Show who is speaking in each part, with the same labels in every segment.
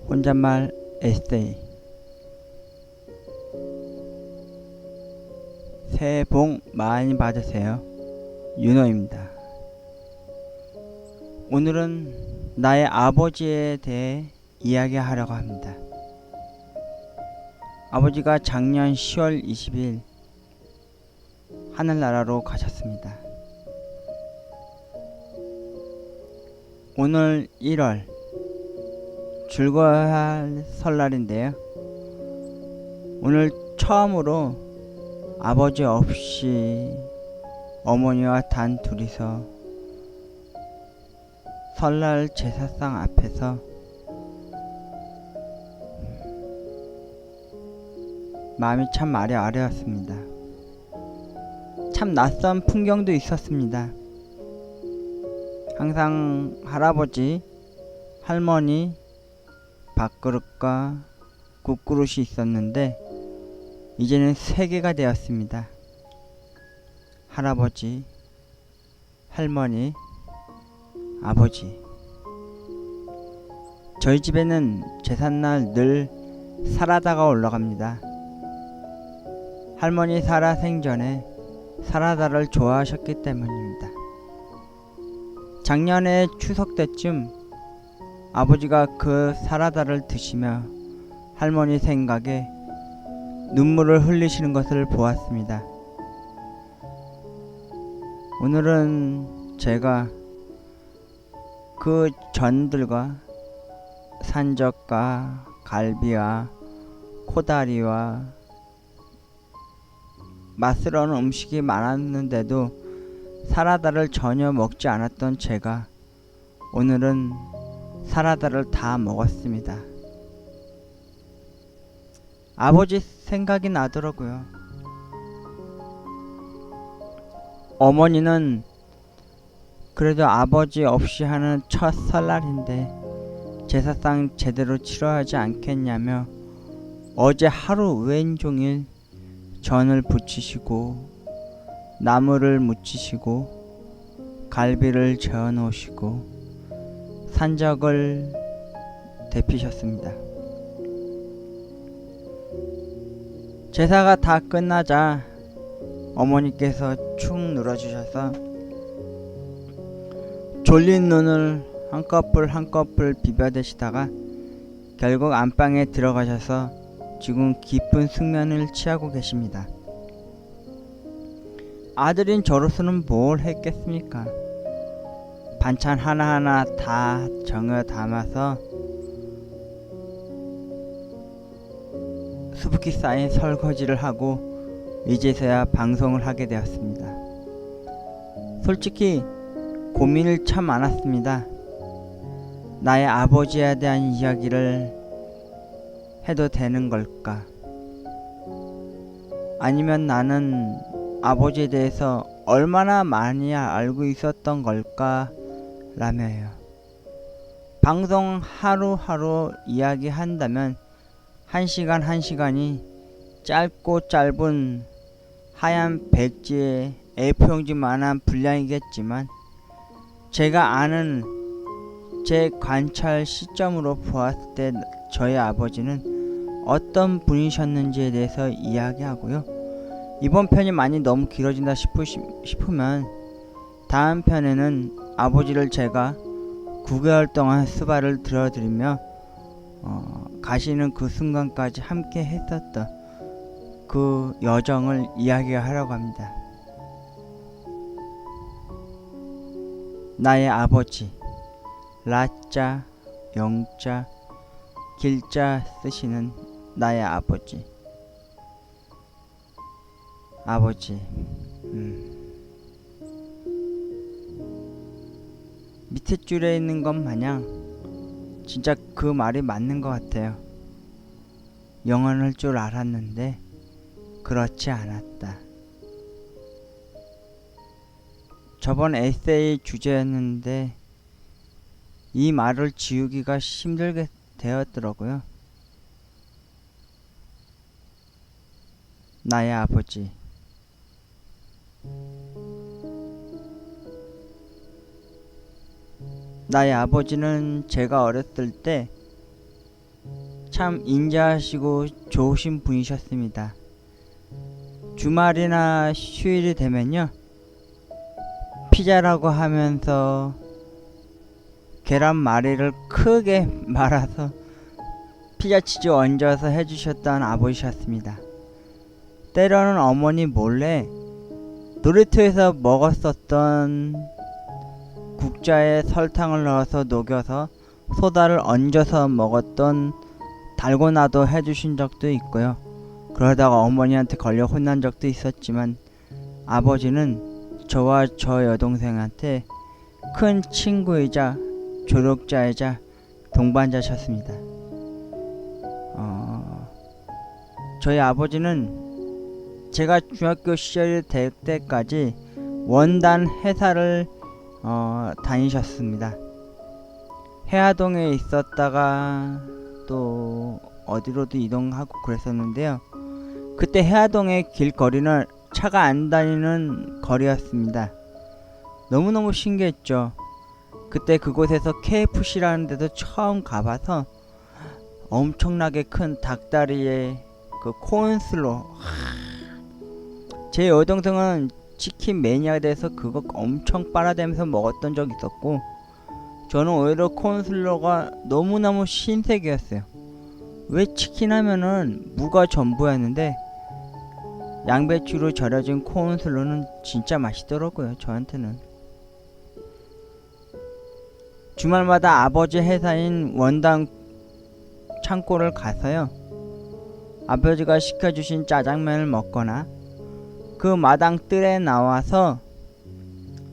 Speaker 1: 혼잣말 에세이. 새해 복 많이 받으세요. 윤호입니다. 오늘은 나의 아버지에 대해 이야기하려고 합니다. 아버지가 작년 10월 20일 하늘나라로 가셨습니다. 오늘 1월 즐거워야 할 설날인데요. 오늘 처음으로 아버지 없이 어머니와 단 둘이서 설날 제사상 앞에서 마음이 참 아려아려웠습니다. 참 낯선 풍경도 있었습니다. 항상 할아버지, 할머니, 밥그릇과 국그릇이 있었는데 이제는 3개가 되었습니다. 할아버지, 할머니, 아버지. 저희 집에는 제삿날 늘 사라다가 올라갑니다. 할머니 살아 생전에 사라다를 좋아하셨기 때문입니다. 작년에 추석 때쯤 아버지가 그 사라다를 드시며 할머니 생각에 눈물을 흘리시는 것을 보았습니다. 오늘은 제가 그 전들과 산적과 갈비와 코다리와 맛스러운 음식이 많았는데도 사라다를 전혀 먹지 않았던 제가 오늘은 사라다를 다 먹었습니다. 아버지 생각이 나더라고요. 어머니는 그래도 아버지 없이 하는 첫 설날인데 제사상 제대로 치러하지 않겠냐며 어제 하루 왼종일 전을 부치시고 나물을 무치시고 갈비를 저어 놓으시고 산적을 데피셨습니다. 제사가 다 끝나자 어머니께서 축 눌러주셔서 졸린 눈을 한꺼풀 한꺼풀 비벼대시다가 결국 안방에 들어가셔서 지금 깊은 숙면을 취하고 계십니다. 아들인 저로서는 뭘 했겠습니까? 반찬 하나하나 다 정여 담아서 수북히 쌓인 설거지를 하고 이제서야 방송을 하게 되었습니다. 솔직히 고민을 참 많았습니다. 나의 아버지에 대한 이야기를 해도 되는 걸까? 아니면 나는 아버지에 대해서 얼마나 많이 알고 있었던 걸까? 라며요. 방송 하루하루 이야기한다면 1시간 1시간이 짧고 짧은 하얀 백지의 A4용지만한 분량이겠지만 제가 아는 제 관찰 시점으로 보았을 때 저희 아버지는 어떤 분이셨는지에 대해서 이야기하고요. 이번 편이 많이 너무 길어진다 싶으면 다음 편에는 아버지를 제가 9개월 동안 수발을 들어드리며 가시는 그 순간까지 함께 했었던 그 여정을 이야기하려고 합니다. 나의 아버지, 라자, 영자, 길자 쓰시는 나의 아버지. 아버지. 밑에 줄에 있는 것 마냥 진짜 그 말이 맞는 것 같아요. 영원할 줄 알았는데 그렇지 않았다. 저번 에세이 주제였는데 이 말을 지우기가 힘들게 되었더라고요. 나의 아버지. 나의 아버지는 제가 어렸을 때 참 인자하시고 좋으신 분이셨습니다. 주말이나 휴일이 되면요, 피자라고 하면서 계란말이를 크게 말아서 피자 치즈 얹어서 해주셨던 아버지셨습니다. 때로는 어머니 몰래 놀이터에서 먹었었던 국자에 설탕을 넣어서 녹여서 소다를 얹어서 먹었던 달고나도 해주신 적도 있고요. 그러다가 어머니한테 걸려 혼난 적도 있었지만 아버지는 저와 저 여동생한테 큰 친구이자 조력자이자 동반자셨습니다. 저희 아버지는 제가 중학교 시절이 될 때까지 원단 회사를 다니셨습니다. 해화동에 있었다가 또 어디로도 이동하고 그랬었는데요. 그때 해화동의 길거리는 차가 안 다니는 거리였습니다. 너무너무 신기했죠. 그때 그곳에서 KFC라는 데도 처음 가봐서 엄청나게 큰 닭다리에 그 코인슬로, 제 여동생은 치킨 매니아가 돼서 그거 엄청 빨아대면서 먹었던 적이 있었고, 저는 오히려 코인슬로가 너무너무 신세계였어요. 왜 치킨 하면은 무가 전부였는데 양배추로 절여진 코인슬로는 진짜 맛있더라고요, 저한테는. 주말마다 아버지 회사인 원당 창고를 가서요, 아버지가 시켜주신 짜장면을 먹거나 그 마당 뜰에 나와서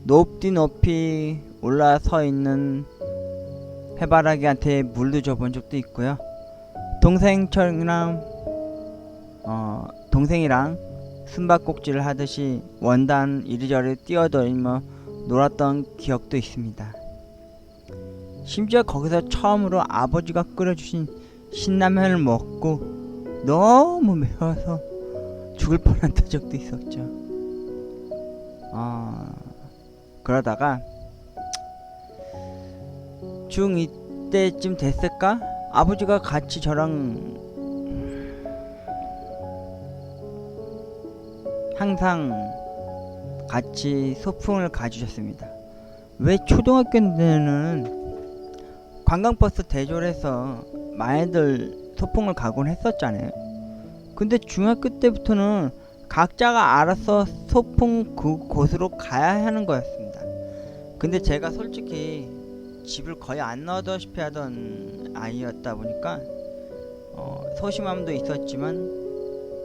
Speaker 1: 높디 높이 올라서 있는 해바라기한테 물도 줘본 적도 있고요. 동생이랑 숨바꼭질을 하듯이 원단 이리저리 뛰어다니며 놀았던 기억도 있습니다. 심지어 거기서 처음으로 아버지가 끓여주신 신라면을 먹고 너무 매워서 죽을 뻔한 적도 있었죠. 그러다가 중2 때쯤 됐을까? 아버지가 같이 저랑 항상 같이 소풍을 가주셨습니다. 왜 초등학교 때는 관광버스 대절해서 많이들 소풍을 가곤 했었잖아요. 근데 중학교 때부터는 각자가 알아서 소풍 그곳으로 가야 하는 거였습니다. 근데 제가 솔직히 집을 거의 안 나오다시피 하던 아이였다 보니까 소심함도 있었지만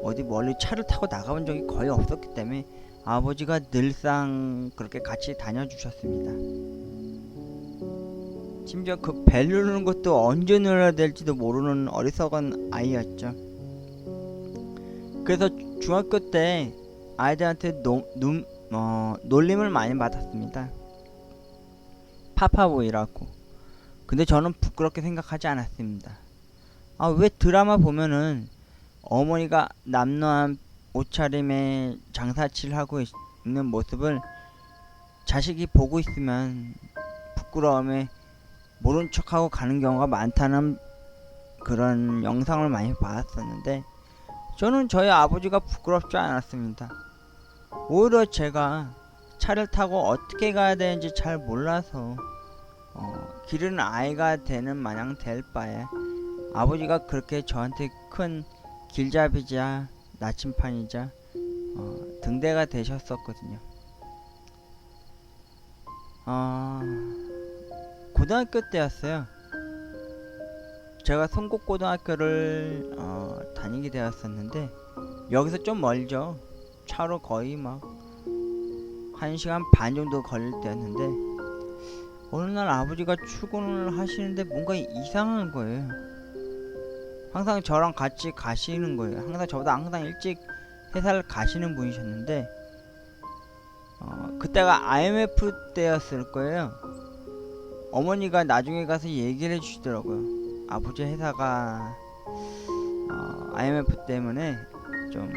Speaker 1: 어디 멀리 차를 타고 나가본 적이 거의 없었기 때문에 아버지가 늘상 그렇게 같이 다녀주셨습니다. 심지어 그 벨 누르는 것도 언제 눌러야 될지도 모르는 어리석은 아이였죠. 그래서 중학교 때 아이들한테 놀림을 많이 받았습니다. 파파보이라고. 근데 저는 부끄럽게 생각하지 않았습니다. 왜 드라마 보면은 어머니가 남노한 옷차림에 장사치를 하고 있는 모습을 자식이 보고 있으면 부끄러움에 모른 척하고 가는 경우가 많다는 그런 영상을 많이 봤었는데, 저는 저희 아버지가 부끄럽지 않았습니다. 오히려 제가 차를 타고 어떻게 가야 되는지 잘 몰라서 기르는 아이가 되는 마냥 될 바에 아버지가 그렇게 저한테 큰 길잡이자 나침판이자 등대가 되셨었거든요. 고등학교 때였어요. 제가 성곡고등학교를 다니게 되었었는데 여기서 좀 멀죠. 차로 거의 막 1시간 반 정도 걸릴 때였는데, 어느 날 아버지가 출근을 하시는데 뭔가 이상한 거예요. 항상 저랑 같이 가시는 거예요. 저보다 일찍 회사를 가시는 분이셨는데, 그때가 IMF 때였을 거예요. 어머니가 나중에 가서 얘기를 해주시더라고요. 아버지 회사가 IMF 때문에 좀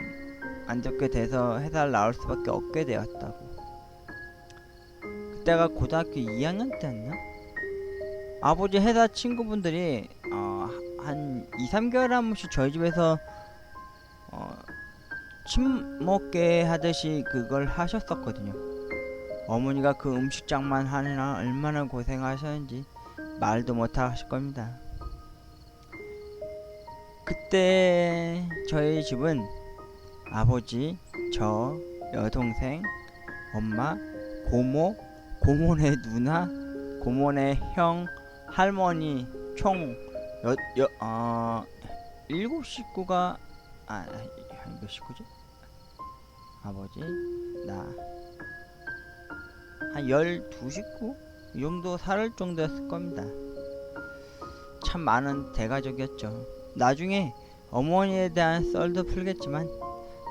Speaker 1: 안 좋게 돼서 회사를 나올 수밖에 없게 되었다고. 그때가 고등학교 2학년 때였나? 아버지 회사 친구분들이 한 2, 3개월에 한 번씩 저희 집에서 어, 침 먹게 하듯이 그걸 하셨었거든요. 어머니가 그 음식장만 하느라 얼마나 고생하셨는지 말도 못 하실 겁니다. 그때 저희 집은 아버지, 저, 여동생, 엄마, 고모, 고모네 누나, 고모네 형, 할머니 총 일곱 식구가 몇 식구지? 아버지, 나, 한 12식구? 이 정도 살 정도였을 겁니다. 참 많은 대가족이었죠. 나중에 어머니에 대한 썰도 풀겠지만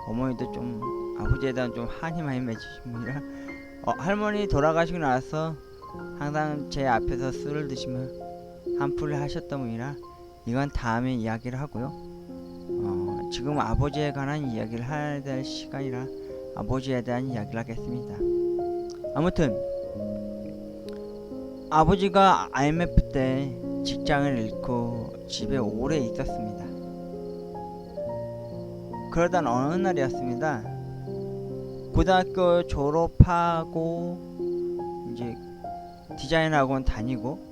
Speaker 1: 어머니도 좀 아버지에 대한 좀 한이 많이 맺으신 분이라 할머니 돌아가시고 나서 항상 제 앞에서 술을 드시며 한풀을 하셨던 분이라 이건 다음에 이야기를 하고요. 지금 아버지에 관한 이야기를 해야 될 시간이라 아버지에 대한 이야기를 하겠습니다. 아무튼 아버지가 IMF 때 직장을 잃고 집에 오래 있었습니다. 그러던 어느 날이었습니다. 고등학교 졸업하고 이제 디자인 학원 다니고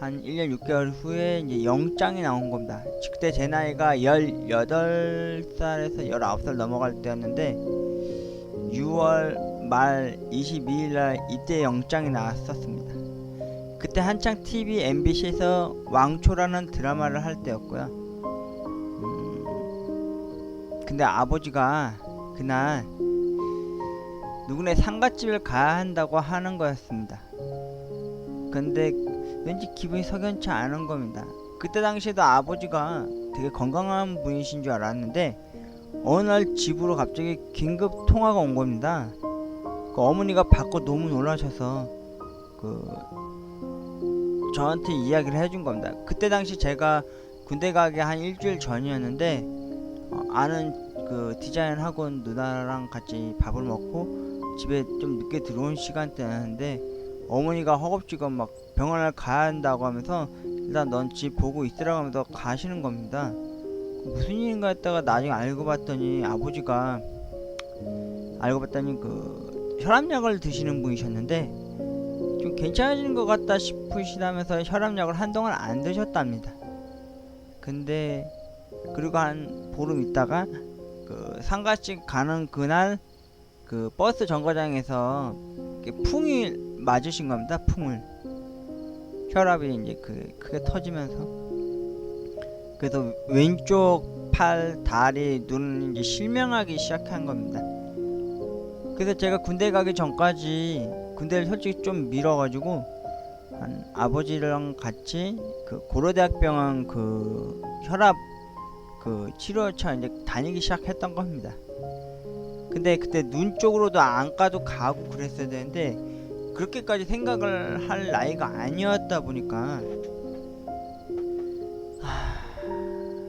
Speaker 1: 한 1년 6개월 후에 이제 영장이 나온 겁니다. 그때 제 나이가 18살에서 19살 넘어갈 때였는데 6월 말 22일날 이때 영장이 나왔었습니다. 그때 한창 TV MBC에서 왕초라는 드라마를 할 때였고요. 근데 아버지가 그날 누구네 상갓집을 가야 한다고 하는 거였습니다. 근데 왠지 기분이 석연치 않은 겁니다. 그때 당시에도 아버지가 되게 건강한 분이신 줄 알았는데 어느 날 집으로 갑자기 긴급 통화가 온 겁니다. 그 어머니가 받고 너무 놀라셔서 저한테 이야기를 해준 겁니다. 그때 당시 제가 군대 가기 한 일주일 전이었는데 아는 그 디자인 학원 누나랑 같이 밥을 먹고 집에 좀 늦게 들어온 시간대였는데 어머니가 허겁지겁 막 병원을 가야 한다고 하면서 일단 넌 집 보고 있으라고 하면서 가시는 겁니다. 무슨 일인가 했다가 나중에 알고 봤더니 아버지가 그 혈압약을 드시는 분이셨는데 좀 괜찮아지는 것 같다 싶으시다면서 혈압약을 한동안 안 드셨답니다. 근데 그리고 한 보름 있다가 그 상가집 가는 그날 그 버스 정거장에서 풍이 맞으신 겁니다. 풍을 혈압이 이제 크게 터지면서 그래서 왼쪽 팔, 다리, 눈은 이제 실명하기 시작한 겁니다. 그래서 제가 군대 가기 전까지 군대를 솔직히 좀 미뤄가지고 아버지랑 같이 그 고려대학병원 그 혈압 그 치료차 이제 다니기 시작했던 겁니다. 근데 그때 눈 쪽으로도 안과도 가고 그랬어야 되는데 그렇게까지 생각을 할 나이가 아니었다 보니까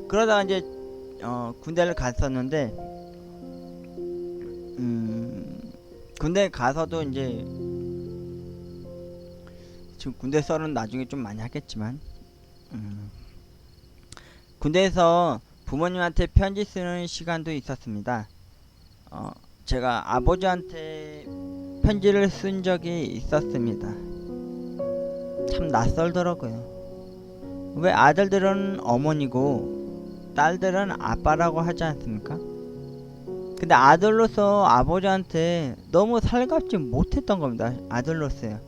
Speaker 1: 그러다가 이제 군대를 갔었는데 군대 가서도 이제 지금 군대 썰은 나중에 좀 많이 하겠지만 군대에서 부모님한테 편지 쓰는 시간도 있었습니다. 제가 아버지한테 편지를 쓴 적이 있었습니다. 참 낯설더라고요. 왜 아들들은 어머니고 딸들은 아빠라고 하지 않습니까? 근데 아들로서 아버지한테 너무 살갑지 못했던 겁니다. 아들로서요.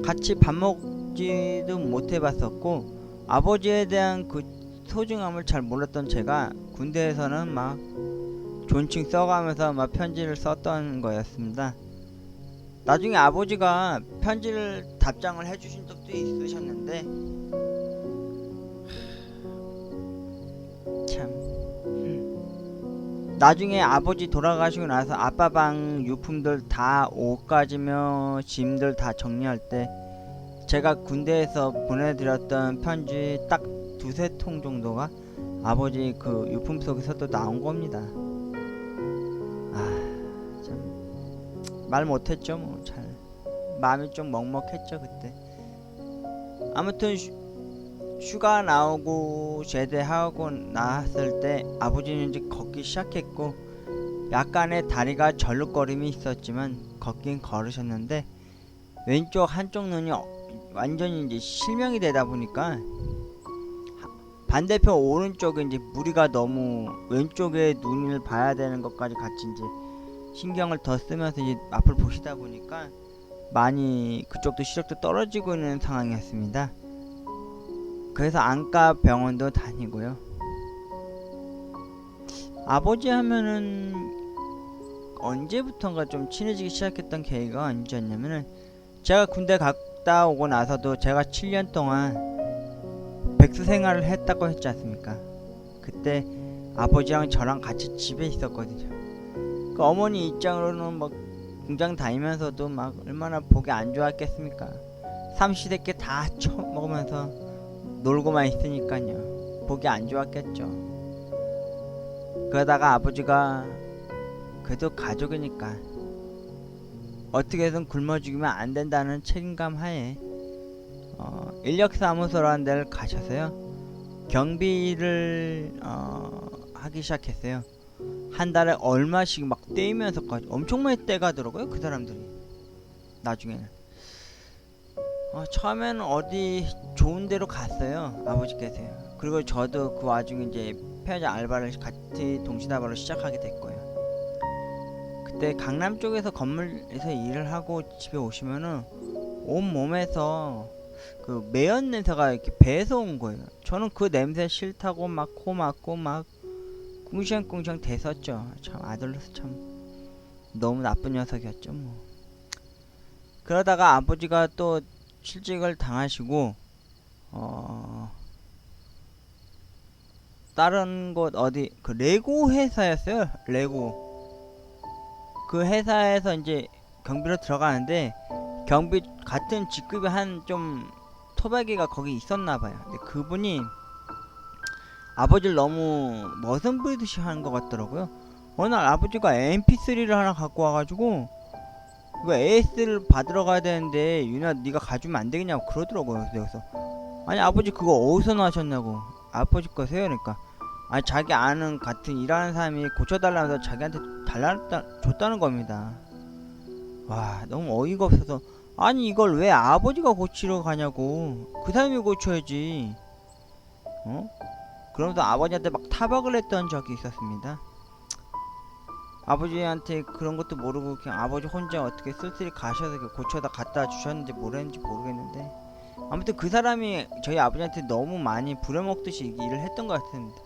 Speaker 1: 같이 밥 먹지도 못해봤었고 아버지에 대한 그 소중함을 잘 몰랐던 제가 군대에서는 막 존칭 써가면서 막 편지를 썼던 거였습니다. 나중에 아버지가 편지를 답장을 해주신 적도 있으셨는데 참 나중에 아버지 돌아가시고 나서 아빠 방 유품들 다 옷 가지며 짐들 다 정리할 때 제가 군대에서 보내드렸던 편지 딱 두세 통 정도가 아버지 그 유품 속에서 또 나온 겁니다. 참 말 못했죠. 뭐 잘 마음이 좀 먹먹했죠 그때. 아무튼 휴가 나오고 제대하고 나왔을 때 아버지는 이제 걷기 시작했고 약간의 다리가 절룩거림이 있었지만 걷긴 걸으셨는데 왼쪽 한쪽 눈이 완전히 이제 실명이 되다 보니까 반대편 오른쪽에 이제 무리가 너무 왼쪽에 눈을 봐야 되는 것까지 같이 이제 신경을 더 쓰면서 이제 앞을 보시다 보니까 많이 그쪽도 시력도 떨어지고 있는 상황이었습니다. 그래서 안과 병원도 다니고요. 아버지 하면은 언제부턴가 좀 친해지기 시작했던 계기가 언제였냐면은 제가 군대 갔다 오고 나서도 제가 7년 동안 백수 생활을 했다고 했지 않습니까? 그때 아버지랑 저랑 같이 집에 있었거든요. 그 어머니 입장으로는 막 공장 다니면서도 막 얼마나 보기 안 좋았겠습니까? 삼시세끼 다 처먹으면서 놀고만 있으니까요. 보기 안 좋았겠죠. 그러다가 아버지가 그래도 가족이니까 어떻게든 굶어 죽이면 안 된다는 책임감 하에 인력사무소라는 데를 가셔서요. 경비를 하기 시작했어요. 한 달에 얼마씩 막 떼이면서까지 엄청 많이 떼가더라고요. 그 사람들이 나중에는 처음에는 어디 좋은 데로 갔어요. 아버지께서요. 그리고 저도 그 와중에 이제 편의점 알바를 같이 동시다발로 시작하게 됐고요. 그때 강남 쪽에서 건물에서 일을 하고 집에 오시면은 온 몸에서 그 매연 냄새가 이렇게 배에서 온 거예요. 저는 그 냄새 싫다고 막 코 막고 막 꿍시렁꿍시렁 대섰죠. 참 아들로서 참 너무 나쁜 녀석이었죠 뭐. 그러다가 아버지가 또 실직을 당하시고 다른 곳 어디 그 레고 회사였어요. 레고 그 회사에서 이제 경비로 들어가는데 경비 같은 직급이 한 좀 토박이가 거기 있었나봐요. 근데 그분이 아버지를 너무 머슴 부리듯이 하는 것 같더라고요. 어느 날 아버지가 MP3를 하나 갖고 와가지고 이거 AS를 받으러 가야 되는데 윤아 네가 가주면 안 되겠냐고 그러더라고요. 그래서 아니 아버지 그거 어디서 나셨냐고. 아버지 거세요? 그러니까 아니 자기 아는 같은 일하는 사람이 고쳐달라면서 자기한테 줬다는 겁니다. 와 너무 어이가 없어서 아니 이걸 왜 아버지가 고치러 가냐고. 그 사람이 고쳐야지. 그러면서 아버지한테 막 타박을 했던 적이 있었습니다. 아버지한테 그런 것도 모르고 그냥 아버지 혼자 어떻게 쓸쓸히 가셔서 고쳐다 갖다 주셨는지 뭐랬는지 모르겠는데 아무튼 그 사람이 저희 아버지한테 너무 많이 부려먹듯이 일을 했던 것 같습니다.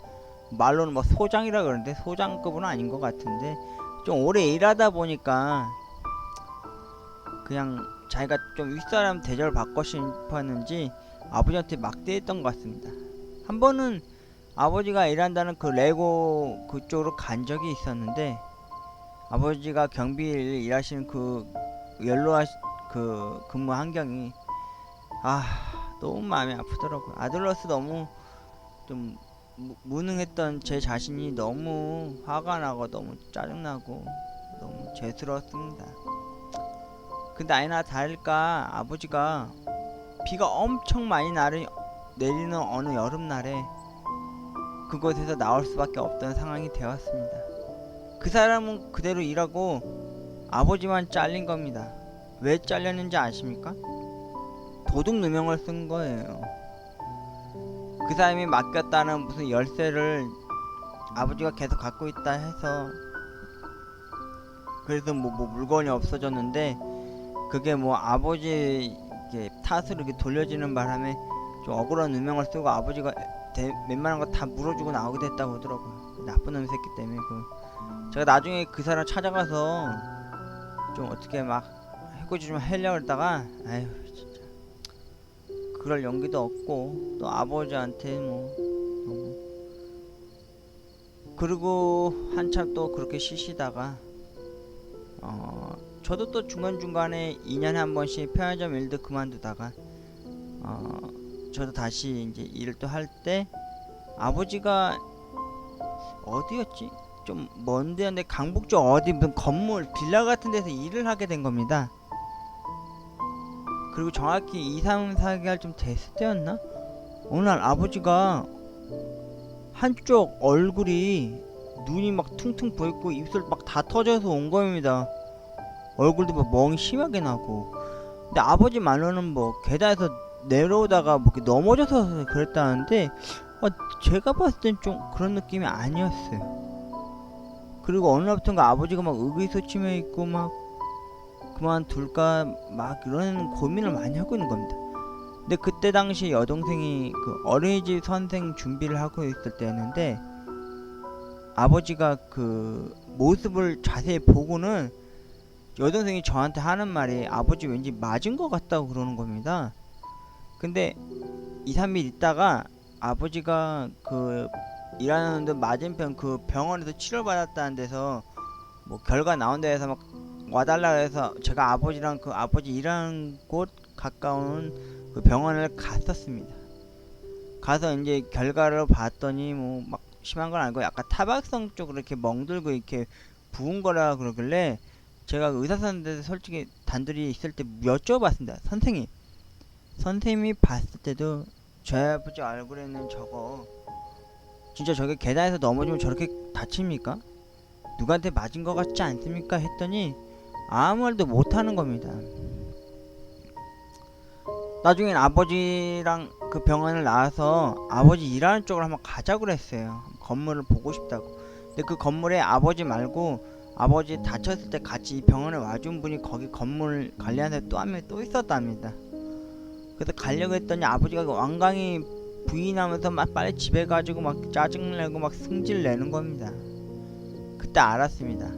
Speaker 1: 말로는 뭐 소장이라 그러는데 소장급은 아닌 것 같은데 좀 오래 일하다 보니까 그냥 자기가 좀 윗사람 대접을 받고 싶었는지 아버지한테 막대했던 것 같습니다. 한 번은 아버지가 일한다는 그 레고 그쪽으로 간 적이 있었는데 아버지가 경비를 일하시는 그 그 근무 환경이 너무 마음이 아프더라고요. 아들로서 너무 좀 무능했던 제 자신이 너무 화가 나고 너무 짜증나고 너무 죄스러웠습니다. 근데 아니나 다를까 아버지가 비가 엄청 많이 내리는 어느 여름날에 그곳에서 나올 수밖에 없던 상황이 되었습니다. 그 사람은 그대로 일하고 아버지만 잘린 겁니다. 왜 잘렸는지 아십니까? 도둑 누명을 쓴 거예요. 그 사람이 맡겼다는 무슨 열쇠를 아버지가 계속 갖고 있다 해서 그래서 뭐 물건이 없어졌는데 그게 뭐 아버지 탓으로 이렇게 돌려지는 바람에 좀 억울한 누명을 쓰고 아버지가 웬만한 거 다 물어주고 나오게 됐다고 하더라고요. 나쁜 놈의 새끼 때문에 제가 나중에 그 사람 찾아가서 좀 어떻게 막 해코지 좀 하려고 했다가 아휴 진짜 그럴 용기도 없고 또 아버지한테 그리고 한참 또 그렇게 쉬시다가 저도 또 중간중간에 2년에 한 번씩 편의점 일도 그만두다가 저도 다시 이제 일을 또 할 때 아버지가 어디였지? 좀 먼데였는데 강북 쪽 어디 무슨 건물 빌라 같은 데서 일을 하게 된 겁니다. 그리고 정확히 2, 3, 4개월 좀 됐을 때였나? 어느 날 아버지가 한쪽 얼굴이 눈이 막 퉁퉁 부어있고 입술 막 다 터져서 온 겁니다. 얼굴도 막 멍이 심하게 나고. 근데 아버지 말로는 뭐 계단에서 내려오다가 뭐 이렇게 넘어져서 그랬다는데 제가 봤을 땐 좀 그런 느낌이 아니었어요. 그리고 어느 날부터인가 아버지가 막 의기소침해 있고 막 그만둘까 막 이런 고민을 많이 하고 있는 겁니다. 근데 그때 당시 여동생이 그 어린이집 선생 준비를 하고 있을 때였는데 아버지가 그 모습을 자세히 보고는 여동생이 저한테 하는 말이 아버지 왠지 맞은 것 같다고 그러는 겁니다. 근데 2, 3일 있다가 아버지가 그 일하는 맞은편 그 병원에서 치료받았다는 데서 뭐 결과 나온 데에서 막 와달라 해서 제가 아버지랑 그 아버지 일하는 곳 가까운 그 병원을 갔었습니다. 가서 이제 결과를 봤더니 뭐 막 심한 건 아니고 약간 타박성 쪽으로 이렇게 멍들고 이렇게 부은 거라 그러길래 제가 의사 선생님한테 솔직히 단둘이 있을 때 여쭤봤습니다. 선생님이 봤을 때도 저희 아버지 얼굴에는 저거 진짜 저게 계단에서 넘어지면 저렇게 다칩니까? 누구한테 맞은 것 같지 않습니까? 했더니 아무 말도 못하는 겁니다. 나중엔 아버지랑 그 병원을 나와서 아버지 일하는 쪽으로 한번 가자고 그랬어요. 건물을 보고 싶다고. 근데 그 건물에 아버지 말고 아버지 다쳤을 때 같이 병원에 와준 분이 거기 건물 관리하는 데 또 한 명 또 있었답니다. 그래서 가려고 했더니 아버지가 완강히 부인하면서 막 빨리 집에 가지고 막 짜증내고 막 승질 내는 겁니다. 그때 알았습니다.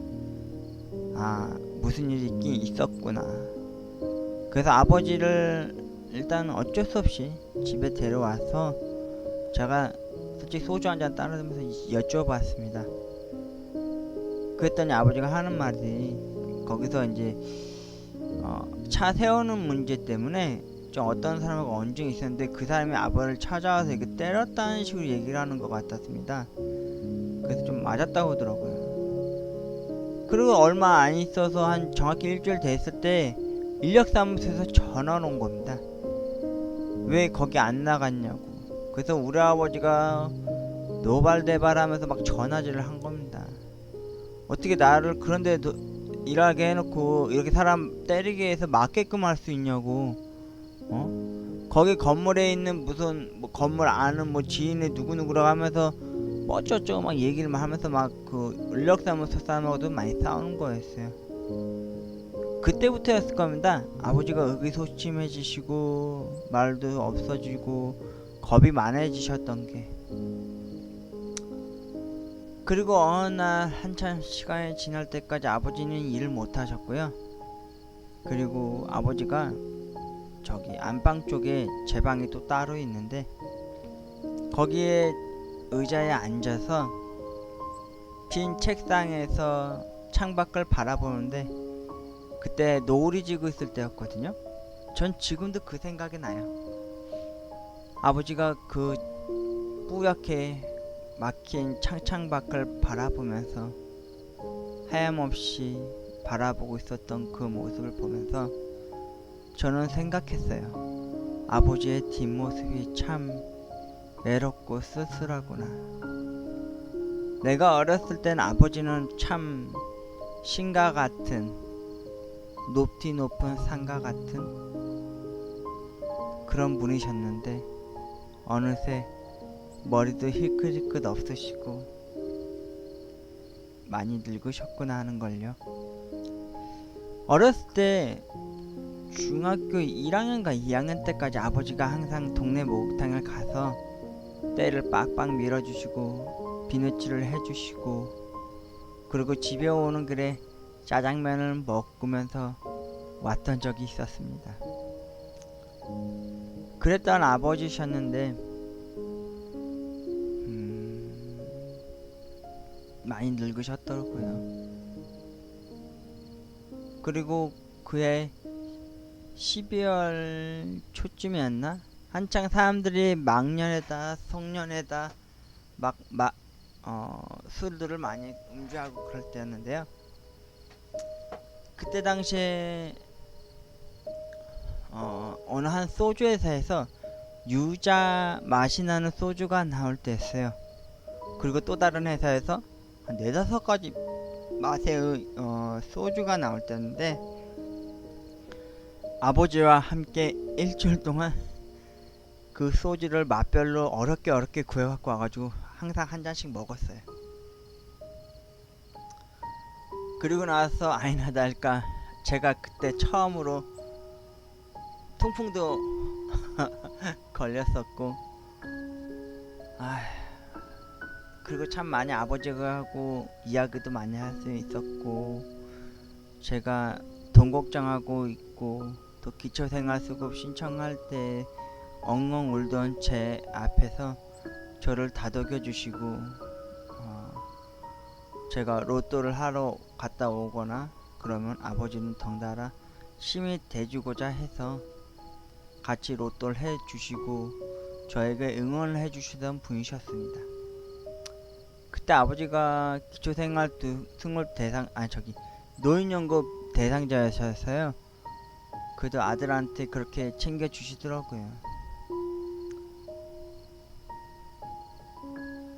Speaker 1: 아, 무슨 일이 있긴 있었구나. 그래서 아버지를 일단 어쩔 수 없이 집에 데려와서 제가 솔직히 소주 한잔 따르면서 여쭤봤습니다. 그랬더니 아버지가 하는 말이 거기서 이제 차 세우는 문제 때문에 좀 어떤 사람하고 언쟁이 있었는데 그 사람이 아버지를 찾아와서 이렇게 때렸다는 식으로 얘기를 하는 것 같았습니다. 그래서 좀 맞았다고 하더라고요. 그리고 얼마 안 있어서 한 정확히 일주일 됐을 때 인력사무소에서 전화가 온 겁니다. 왜 거기 안 나갔냐고. 그래서 우리 아버지가 노발대발하면서 막 전화질을 한 겁니다. 어떻게 나를 그런데 일하게 해놓고 이렇게 사람 때리게 해서 맞게끔 할 수 있냐고. 거기 건물에 있는 무슨 뭐 건물 아는 뭐 지인의 누구누구라고 하면서 뭐 어쩌고저쩌고 막 얘기를 하면서 막 그 인력사무소 사람하고도 많이 싸우는 거였어요. 그때부터였을 겁니다. 아버지가 의기소침해지시고 말도 없어지고 겁이 많아지셨던 게. 그리고 어느 날 한참 시간이 지날 때까지 아버지는 일을 못 하셨고요. 그리고 아버지가 저기 안방 쪽에 제 방이 또 따로 있는데 거기에 의자에 앉아서 빈 책상에서 창밖을 바라보는데 그때 노을이 지고 있을 때였거든요. 전 지금도 그 생각이 나요. 아버지가 그 뿌옇게 막힌 창밖을 바라보면서 하염없이 바라보고 있었던 그 모습을 보면서 저는 생각했어요. 아버지의 뒷모습이 참 외롭고 쓸쓸하구나. 내가 어렸을 땐 아버지는 참 신과 같은 높디 높은 산과 같은 그런 분이셨는데 어느새 머리도 힐끗힐끗 없으시고 많이 늙으셨구나 하는걸요. 어렸을 때 중학교 1학년과 2학년 때까지 아버지가 항상 동네 목욕탕을 가서 때를 빡빡 밀어주시고 비누칠을 해주시고 그리고 집에 오는 길에 짜장면을 먹으면서 왔던 적이 있었습니다. 그랬던 아버지셨는데 많이 늙으셨더라고요. 그리고 그해 12월 초쯤이었나? 한창 사람들이 막년에다 송년회다 술들을 많이 음주하고 그럴 때였는데요. 그때 당시에 어느 한 소주 회사에서 유자 맛이 나는 소주가 나올 때였어요. 그리고 또 다른 회사에서 한 네다섯 가지 맛의 소주가 나올 때였는데, 아버지와 함께 일주일 동안 그 소주를 맛별로 어렵게 구해갖고 와가지고 항상 한 잔씩 먹었어요. 그리고 나서 아니나 다를까 제가 그때 처음으로 통풍도 걸렸었고, 그리고 참 많이 아버지하고 이야기도 많이 할 수 있었고, 제가 돈 걱정하고 있고 또 기초생활수급 신청할 때 엉엉 울던 제 앞에서 저를 다독여 주시고, 제가 로또를 하러 갔다 오거나 그러면 아버지는 덩달아 힘이 돼주고자 해서 같이 로또를 해주시고 저에게 응원을 해주시던 분이셨습니다. 그때 아버지가 기초생활수급 대상 노인연금 대상자였어요. 그래도 아들한테 그렇게 챙겨주시더라고요.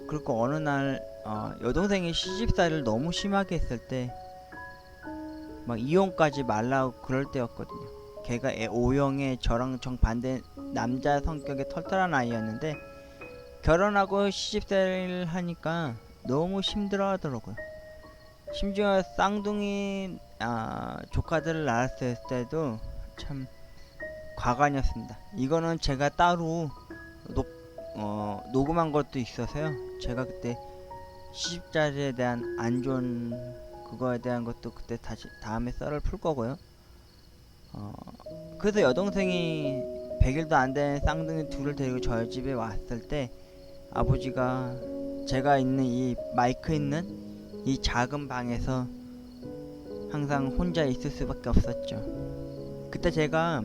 Speaker 1: 그리고 어느 날 여동생이 시집살이를 너무 심하게 했을 때 막 이혼까지 말라고 그럴 때였거든요. 걔가 O형의 저랑 정반대 남자 성격의 털털한 아이였는데, 결혼하고 시집살이를 하니까 너무 힘들어 하더라고요. 심지어 쌍둥이 조카들을 낳았을 때도 참 과간이었습니다. 이거는 제가 따로 녹음한 것도 있어서요. 제가 그때 시집살이에 대한 안 좋은 그거에 대한 것도 그때 다음에 썰을 풀 거고요. 그래서 여동생이 100일도 안 된 쌍둥이 둘을 데리고 저희 집에 왔을 때 아버지가 제가 있는 이 마이크 있는 이 작은 방에서 항상 혼자 있을 수밖에 없었죠. 그때 제가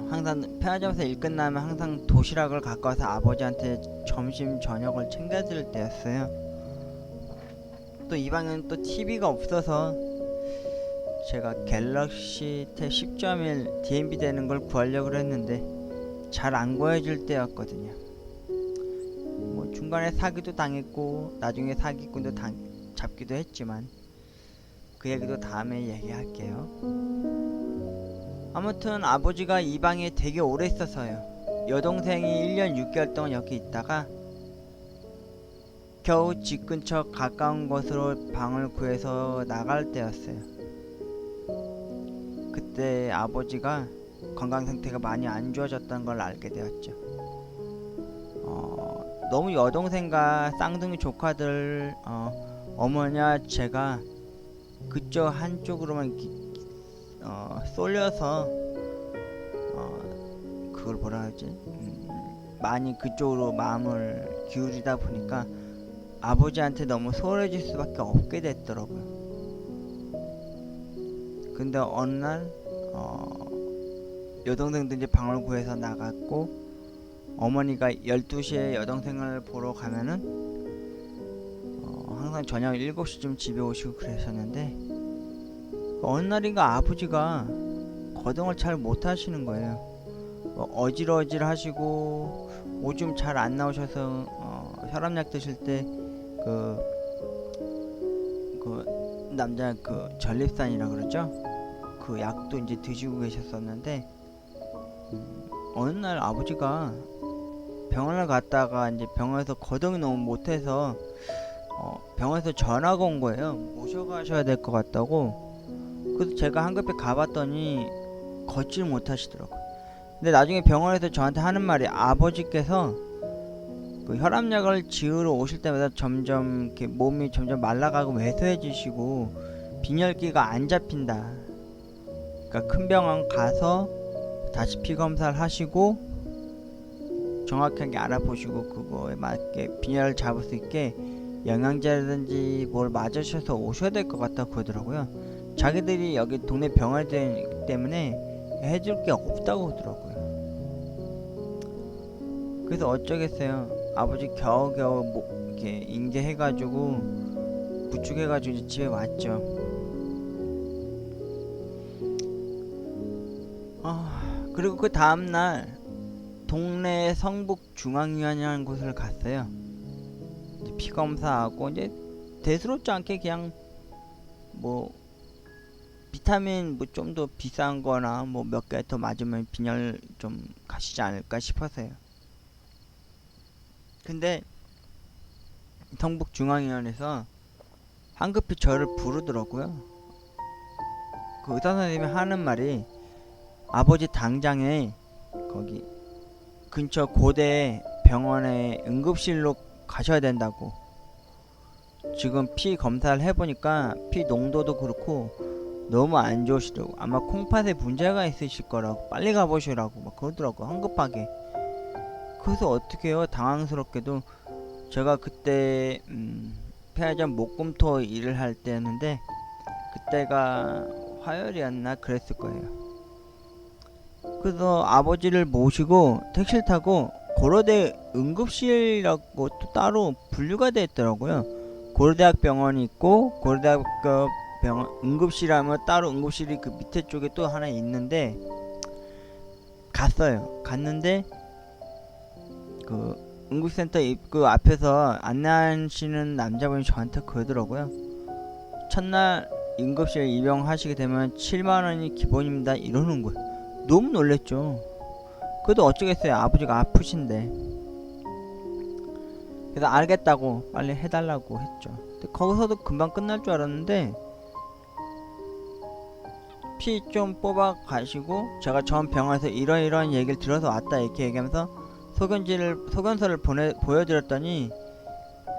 Speaker 1: 항상 편의점에서 일 끝나면 항상 도시락을 갖고 와서 아버지한테 점심 저녁을 챙겨드릴 때였어요. 또 이 방에는 또 TV가 없어서 제가 갤럭시 탭 10.1 DMB 되는 걸 구하려고 했는데 잘 안 구해질 때였거든요. 뭐 중간에 사기도 당했고 나중에 사기꾼도 잡기도 했지만 그 얘기도 다음에 얘기할게요. 아무튼 아버지가 이 방에 되게 오래 있어서요. 여동생이 1년 6개월 동안 여기 있다가 겨우 집 근처 가까운 곳으로 방을 구해서 나갈 때였어요. 그때 아버지가 건강 상태가 많이 안 좋아졌다는 걸 알게 되었죠. 너무 여동생과 쌍둥이 조카들 어머니와 제가 그쪽 한쪽으로만 쏠려서 그걸 뭐라 하지? 많이 그쪽으로 마음을 기울이다 보니까 아버지한테 너무 소홀해질 수밖에 없게 됐더라고요. 근데 어느 날 여동생도 이제 방을 구해서 나갔고, 어머니가 12시에 여동생을 보러 가면은 항상 저녁 7시쯤 집에 오시고 그러셨는데, 어느 날인가 아버지가 거동을 잘 못하시는 거예요. 어질어질 하시고 오줌 잘 안 나오셔서 혈압약 드실 때 그 남자 전립선이라 그러죠. 그 약도 이제 드시고 계셨었는데, 어느 날 아버지가 병원을 갔다가 이제 병원에서 거동이 너무 못해서 병원에서 전화가 온 거예요. 모셔가셔야 될 것 같다고. 그래서 제가 한급히 가봤더니 걷질 못하시더라고요. 근데 나중에 병원에서 저한테 하는 말이, 아버지께서 그 혈압약을 지으러 오실 때마다 점점 이렇게 몸이 점점 말라가고 왜소해지시고 빈혈기가 안 잡힌다. 그러니까 큰 병원 가서 다시 피 검사를 하시고 정확하게 알아보시고 그거에 맞게 빈혈을 잡을 수 있게 영양제라든지 뭘 맞으셔서 오셔야 될 것 같다고 그러더라고요. 자기들이 여기 동네 병원이기 때문에 해줄 게 없다고 그러더라고요. 그래서 어쩌겠어요. 아버지 겨우겨우 이렇게 인계해가지고 부축해가지고 이제 집에 왔죠. 그리고 그 다음날 동네 성북중앙의원이라는 곳을 갔어요. 이제 피 검사하고 이제 대수롭지 않게 그냥 뭐 비타민 뭐 좀 더 비싼 거나 뭐 몇 개 더 맞으면 빈혈 좀 가시지 않을까 싶어서요. 근데 성북중앙의원에서 황급히 저를 부르더라고요. 그 의사 선생님이 하는 말이 아버지 당장에 거기 근처 고대 병원에 응급실로 가셔야 된다고. 지금 피 검사를 해보니까 피 농도도 그렇고 너무 안 좋으시더라고. 아마 콩팥에 문제가 있으실 거라고, 빨리 가보시라고 막 그러더라고, 황급하게. 그래서 어떻게 해요? 당황스럽게도 제가 그때 폐하점 목금토 일을 할 때였는데, 그때가 화요일이었나 그랬을 거예요. 그래서 아버지를 모시고 택시를 타고 고려대 응급실이라고 또 따로 분류가 되어 있더라고요. 고려대학 병원이 있고 고려대학 병원 응급실하면 따로 응급실이 그 밑에 쪽에 또 하나 있는데, 갔는데 그 응급센터 입구 앞에서 안내하시는 남자분이 저한테 그러더라고요. 첫날 응급실 입원하시게 되면 7만원이 기본입니다, 이러는 거예요. 너무 놀랬죠. 그래도 어쩌겠어요, 아버지가 아프신데. 그래서 알겠다고 빨리 해달라고 했죠. 근데 거기서도 금방 끝날 줄 알았는데, 피 좀 뽑아 가시고 제가 전 병원에서 이런 얘기를 들어서 왔다 이렇게 얘기하면서 소견서를 보여드렸더니,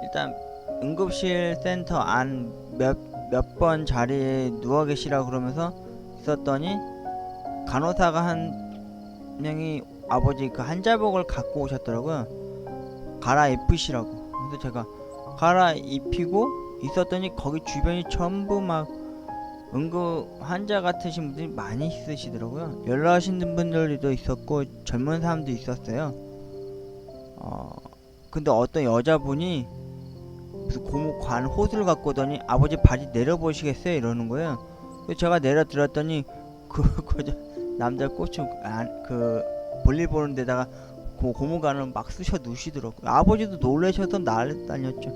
Speaker 1: 일단 응급실 센터 안 몇 번 자리에 누워 계시라고 그러면서 있었더니, 간호사가 한 명이 아버지 그 한자복을 갖고 오셨더라고요. 갈아입으시라고. 그래서 제가 갈아입히고 있었더니 거기 주변이 전부 막 응급 환자 같으신 분들이 많이 있으시더라고요. 연락하시는 분들도 있었고 젊은 사람도 있었어요. 근데 어떤 여자분이 무슨 고무관 호스를 갖고 오더니 아버지 바지 내려보시겠어요? 이러는 거예요. 그래서 제가 내려드렸더니 그 남자 꼬치 그 볼일 보는 데다가 고무관을 막 쑤셔 누시더라고요. 아버지도 놀라셔서 난리 다녔죠.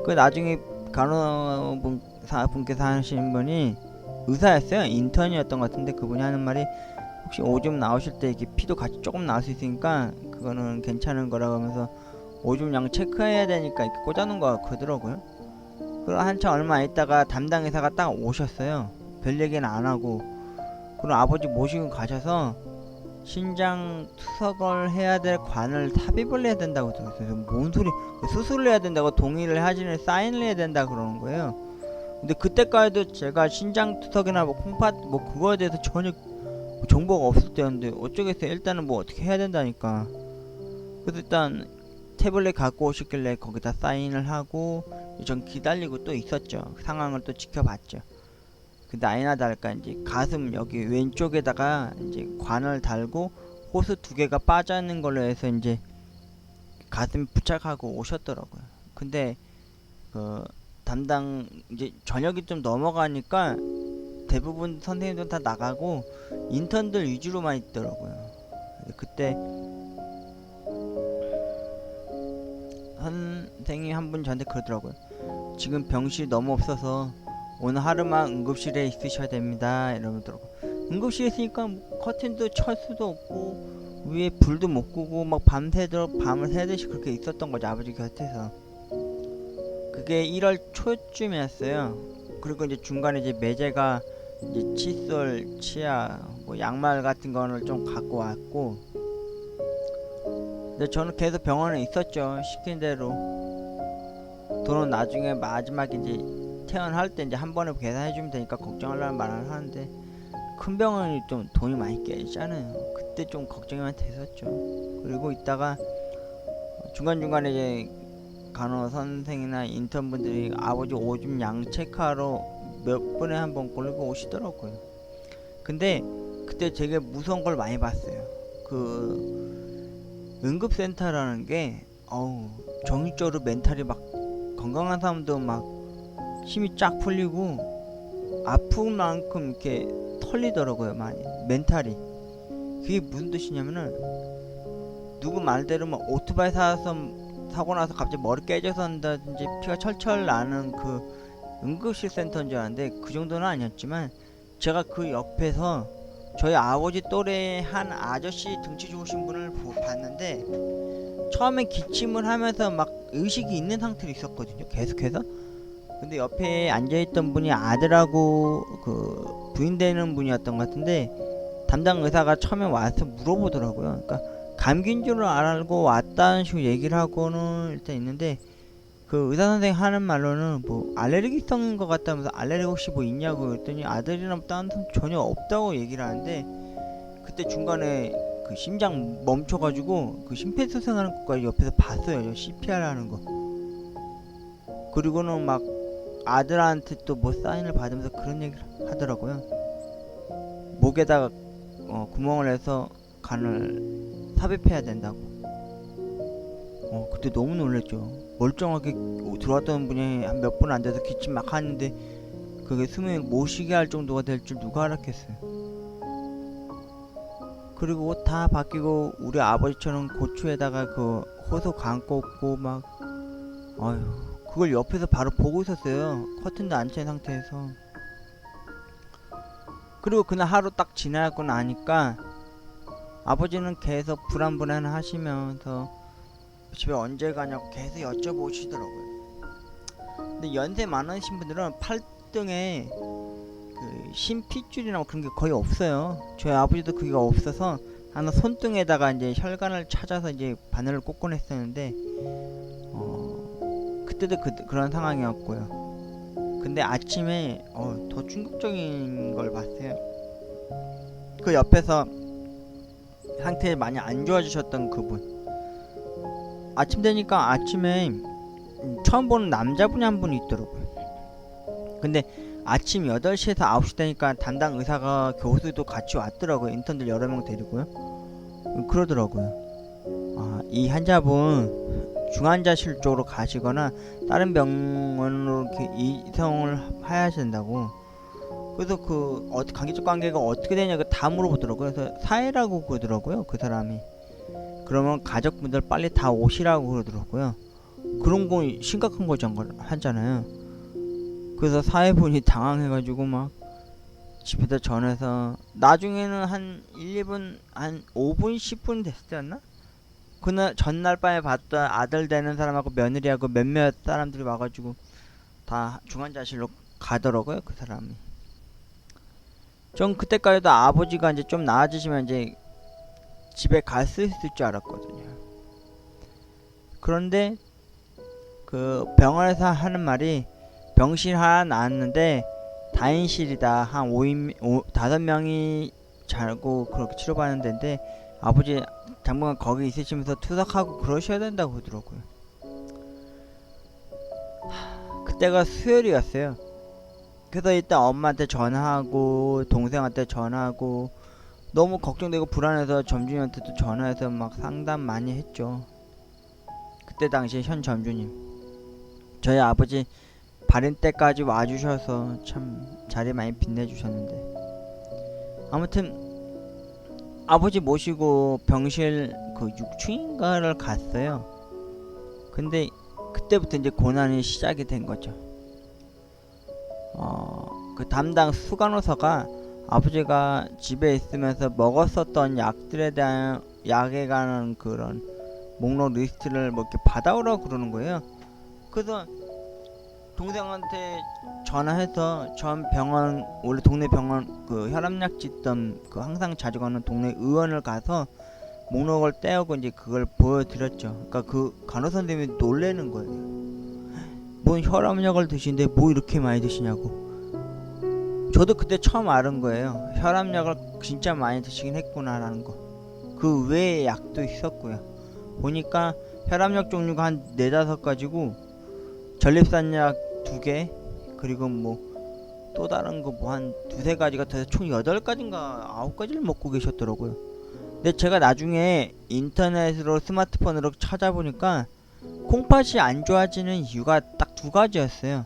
Speaker 1: 그 나중에 간호분께서 하시는 분이 의사였어요. 인턴이었던 것 같은데, 그분이 하는 말이 혹시 오줌 나오실 때 이렇게 피도 같이 조금 나올 수 있으니까 그거는 괜찮은 거라고 하면서 오줌량 체크해야 되니까 이렇게 꽂아놓은 거 그러더라고요. 그리고 한참 얼마 있다가 담당 의사가 딱 오셨어요. 별 얘기는 안 하고. 그럼 아버지 모시고 가셔서 신장 투석을 해야 될 관을 삽입을 해야 된다고 들었어요. 뭔 소리? 수술을 해야 된다고 동의를 하지는 사인을 해야 된다 그러는 거예요. 근데 그때까지도 제가 신장 투석이나 뭐 콩팥 뭐 그거에 대해서 전혀 정보가 없을 때였는데 어쩌겠어요. 일단은 뭐 어떻게 해야 된다니까. 그래서 일단 태블릿 갖고 오셨길래 거기다 사인을 하고 전 기다리고 또 있었죠. 그 상황을 또 지켜봤죠. 근데 아니나 다를까 이제 가슴 여기 왼쪽에다가 이제 관을 달고 호스 2개가 빠져 있는 걸로 해서 이제 가슴 부착하고 오셨더라고요. 근데 그 담당 이제 저녁이 좀 넘어가니까 대부분 선생님들 다 나가고 인턴들 위주로만 있더라고요. 그때 선생님이 한 분 저한테 그러더라고요. 지금 병실이 너무 없어서 오늘 하루만 응급실에 있으셔야 됩니다, 이러더라고요. 응급실에 있으니까 뭐 커튼도 철 수도 없고 위에 불도 못 끄고 막 밤을 새듯이 그렇게 있었던 거죠, 아버지 곁에서. 그게 1월 초쯤이었어요. 그리고 이제 중간에 이제 매제가 이제 칫솔, 치아, 뭐 양말 같은 거를 좀 갖고 왔고, 근데 저는 계속 병원에 있었죠. 시킨 대로. 돈은 나중에 마지막에 이제 퇴원할 때 이제 한 번에 계산해주면 되니까 걱정하려는 말을 하는데, 큰 병원이 좀 돈이 많이 깨지잖아요. 그때 좀 걱정이 많이 됐었죠. 그리고 있다가 중간중간에 이제 간호 선생이나 인턴분들이 아버지 오줌 양 체크하러 몇 분에 한 번 꼴리고 오시더라고요. 근데 그때 되게 무서운 걸 많이 봤어요. 그 응급센터라는 게 정신적으로 멘탈이 막 건강한 사람도 막 힘이 쫙 풀리고 아픈 만큼 이렇게 털리더라고요, 많이 멘탈이. 그게 무슨 뜻이냐면은 누구 말대로 뭐 오토바이 사서 사고 나서 갑자기 머리 깨져서 한다든지 피가 철철 나는 그 응급실 센터인 줄 알았는데 그 정도는 아니었지만, 제가 그 옆에서 저희 아버지 또래 한 아저씨 등치 좋으신 분을 봤는데 처음에 기침을 하면서 막 의식이 있는 상태로 있었거든요, 계속해서. 근데 옆에 앉아있던 분이 아들하고 그 부인 되는 분이었던 것 같은데, 담당 의사가 처음에 와서 물어보더라고요. 그러니까 감기인 줄 알고 왔다는 식으로 얘기를 하고는 일단 있는데, 그 의사 선생님 하는 말로는 뭐 알레르기성인 것 같다면서 알레르기 혹시 뭐 있냐고 그랬더니 아들이랑 다른 사람 전혀 없다고 얘기를 하는데, 그때 중간에 그 심장 멈춰가지고 그 심폐소생하는 것까지 옆에서 봤어요. CPR 하는 거. 그리고는 막 아들한테 또 뭐 사인을 받으면서 그런 얘기를 하더라고요. 목에다가 구멍을 내서 간을 삽입해야 된다고. 그때 너무 놀랬죠. 멀쩡하게 들어왔던 분이 한 몇 분 안 돼서 기침 막 하는데 그게 숨을 못 쉬게 할 정도가 될 줄 누가 알았겠어요. 그리고 옷 다 바뀌고 우리 아버지처럼 고추에다가 그 호소 간 꽂고 막, 아휴, 그걸 옆에서 바로 보고 있었어요. 커튼도 안 챈 상태에서. 그리고 그날 하루 딱 지나고 나니까 아버지는 계속 불안불안 하시면서 집에 언제 가냐고 계속 여쭤보시더라고요. 근데 연세 많으신 분들은 팔등에 그 심핏줄이나 뭐 그런 게 거의 없어요. 저희 아버지도 그게 없어서 하나 손등에다가 이제 혈관을 찾아서 이제 바늘을 꽂곤 했었는데, 그때도 그런 상황이었고요. 근데 아침에 더 충격적인 걸 봤어요. 그 옆에서 상태 많이 안 좋아지셨던 그분, 아침 되니까 아침에 처음 보는 남자분이 한 분이 있더라고요. 근데 아침 8시에서 9시 되니까 담당 의사가 교수도 같이 왔더라고요. 인턴들 여러 명 데리고요. 그러더라고요. 이 환자분 중환자실 쪽으로 가시거나 다른 병원으로 이렇게 이송을 해야 된다고. 그래서 그 관계적 관계가 어떻게 되냐고 다 물어보더라고요. 그래서 사회라고 그러더라고요, 그 사람이. 그러면 가족분들 빨리 다 오시라고 그러더라고요. 그런 건 심각한 거죠, 하잖아요. 그래서 사회분이 당황해가지고 막 집에다 전해서, 나중에는 한 1, 2분, 한 5분, 10분 됐을 때였나? 그날 전날 밤에 봤던 아들 되는 사람하고 며느리하고 몇몇 사람들이 와가지고 다 중환자실로 가더라고요, 그 사람이. 전 그때까지도 아버지가 이제 좀 나아지시면 이제 집에 갈 수 있을 줄 알았거든요. 그런데 그 병원에서 하는 말이, 병실 하나 나왔는데 다인실이다, 한 5명이 자고 그렇게 치료받는 데인데 아버지 당분간 거기 있으시면서 투석하고 그러셔야 된다고 그러더라고요. 그때가 수요일이었어요. 그래서 일단 엄마한테 전화하고 동생한테 전화하고 너무 걱정되고 불안해서 점주님한테도 전화해서 막 상담 많이 했죠. 그때 당시 현 점주님, 저희 아버지 발인 때까지 와주셔서 참 자리 많이 빛내주셨는데, 아무튼 아버지 모시고 병실 그 6층인가를 갔어요. 근데 그때부터 이제 고난이 시작이 된 거죠. 그 담당 수간호사가 아버지가 집에 있으면서 먹었었던 약들에 대한, 약에 관한 그런 목록 리스트를 뭐 이렇게 받아오라고 그러는 거예요. 그래서 동생한테 전화해서 전 병원, 원래 동네 병원 그 혈압약 짓던 그 항상 자주 가는 동네 의원을 가서 목록을 떼어고 이제 그걸 보여드렸죠. 그러니까 그 간호사 선생님이 놀래는 거예요. 뭔 혈압약을 드시는데 뭐 이렇게 많이 드시냐고. 저도 그때 처음 알은 거예요. 혈압약을 진짜 많이 드시긴 했구나라는 거. 그 외에 약도 있었고요. 보니까 혈압약 종류가 한 4-5가지고 전립선약 2개, 그리고 뭐 또 다른 거 뭐 한 2-3가지가 돼서 총 8가지인가 9가지를 먹고 계셨더라고요. 근데 제가 나중에 인터넷으로 스마트폰으로 찾아보니까 콩팥이 안 좋아지는 이유가 딱 2가지였어요.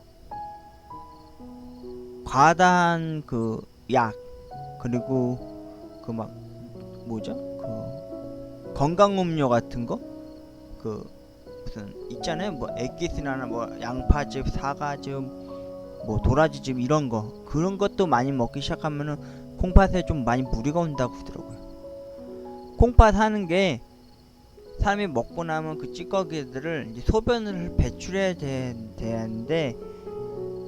Speaker 1: 과다한 그 약, 그리고 그 막 뭐죠? 그 건강음료 같은 거? 그 무슨 있잖아요. 뭐 액기스나 뭐 양파즙, 사과즙, 뭐 도라지즙 이런 거 그런 것도 많이 먹기 시작하면은 콩팥에 좀 많이 무리가 온다고 하더라고요. 콩팥 하는 게 사람이 먹고 나면 그 찌꺼기들을 이제 소변을 배출해야 되는데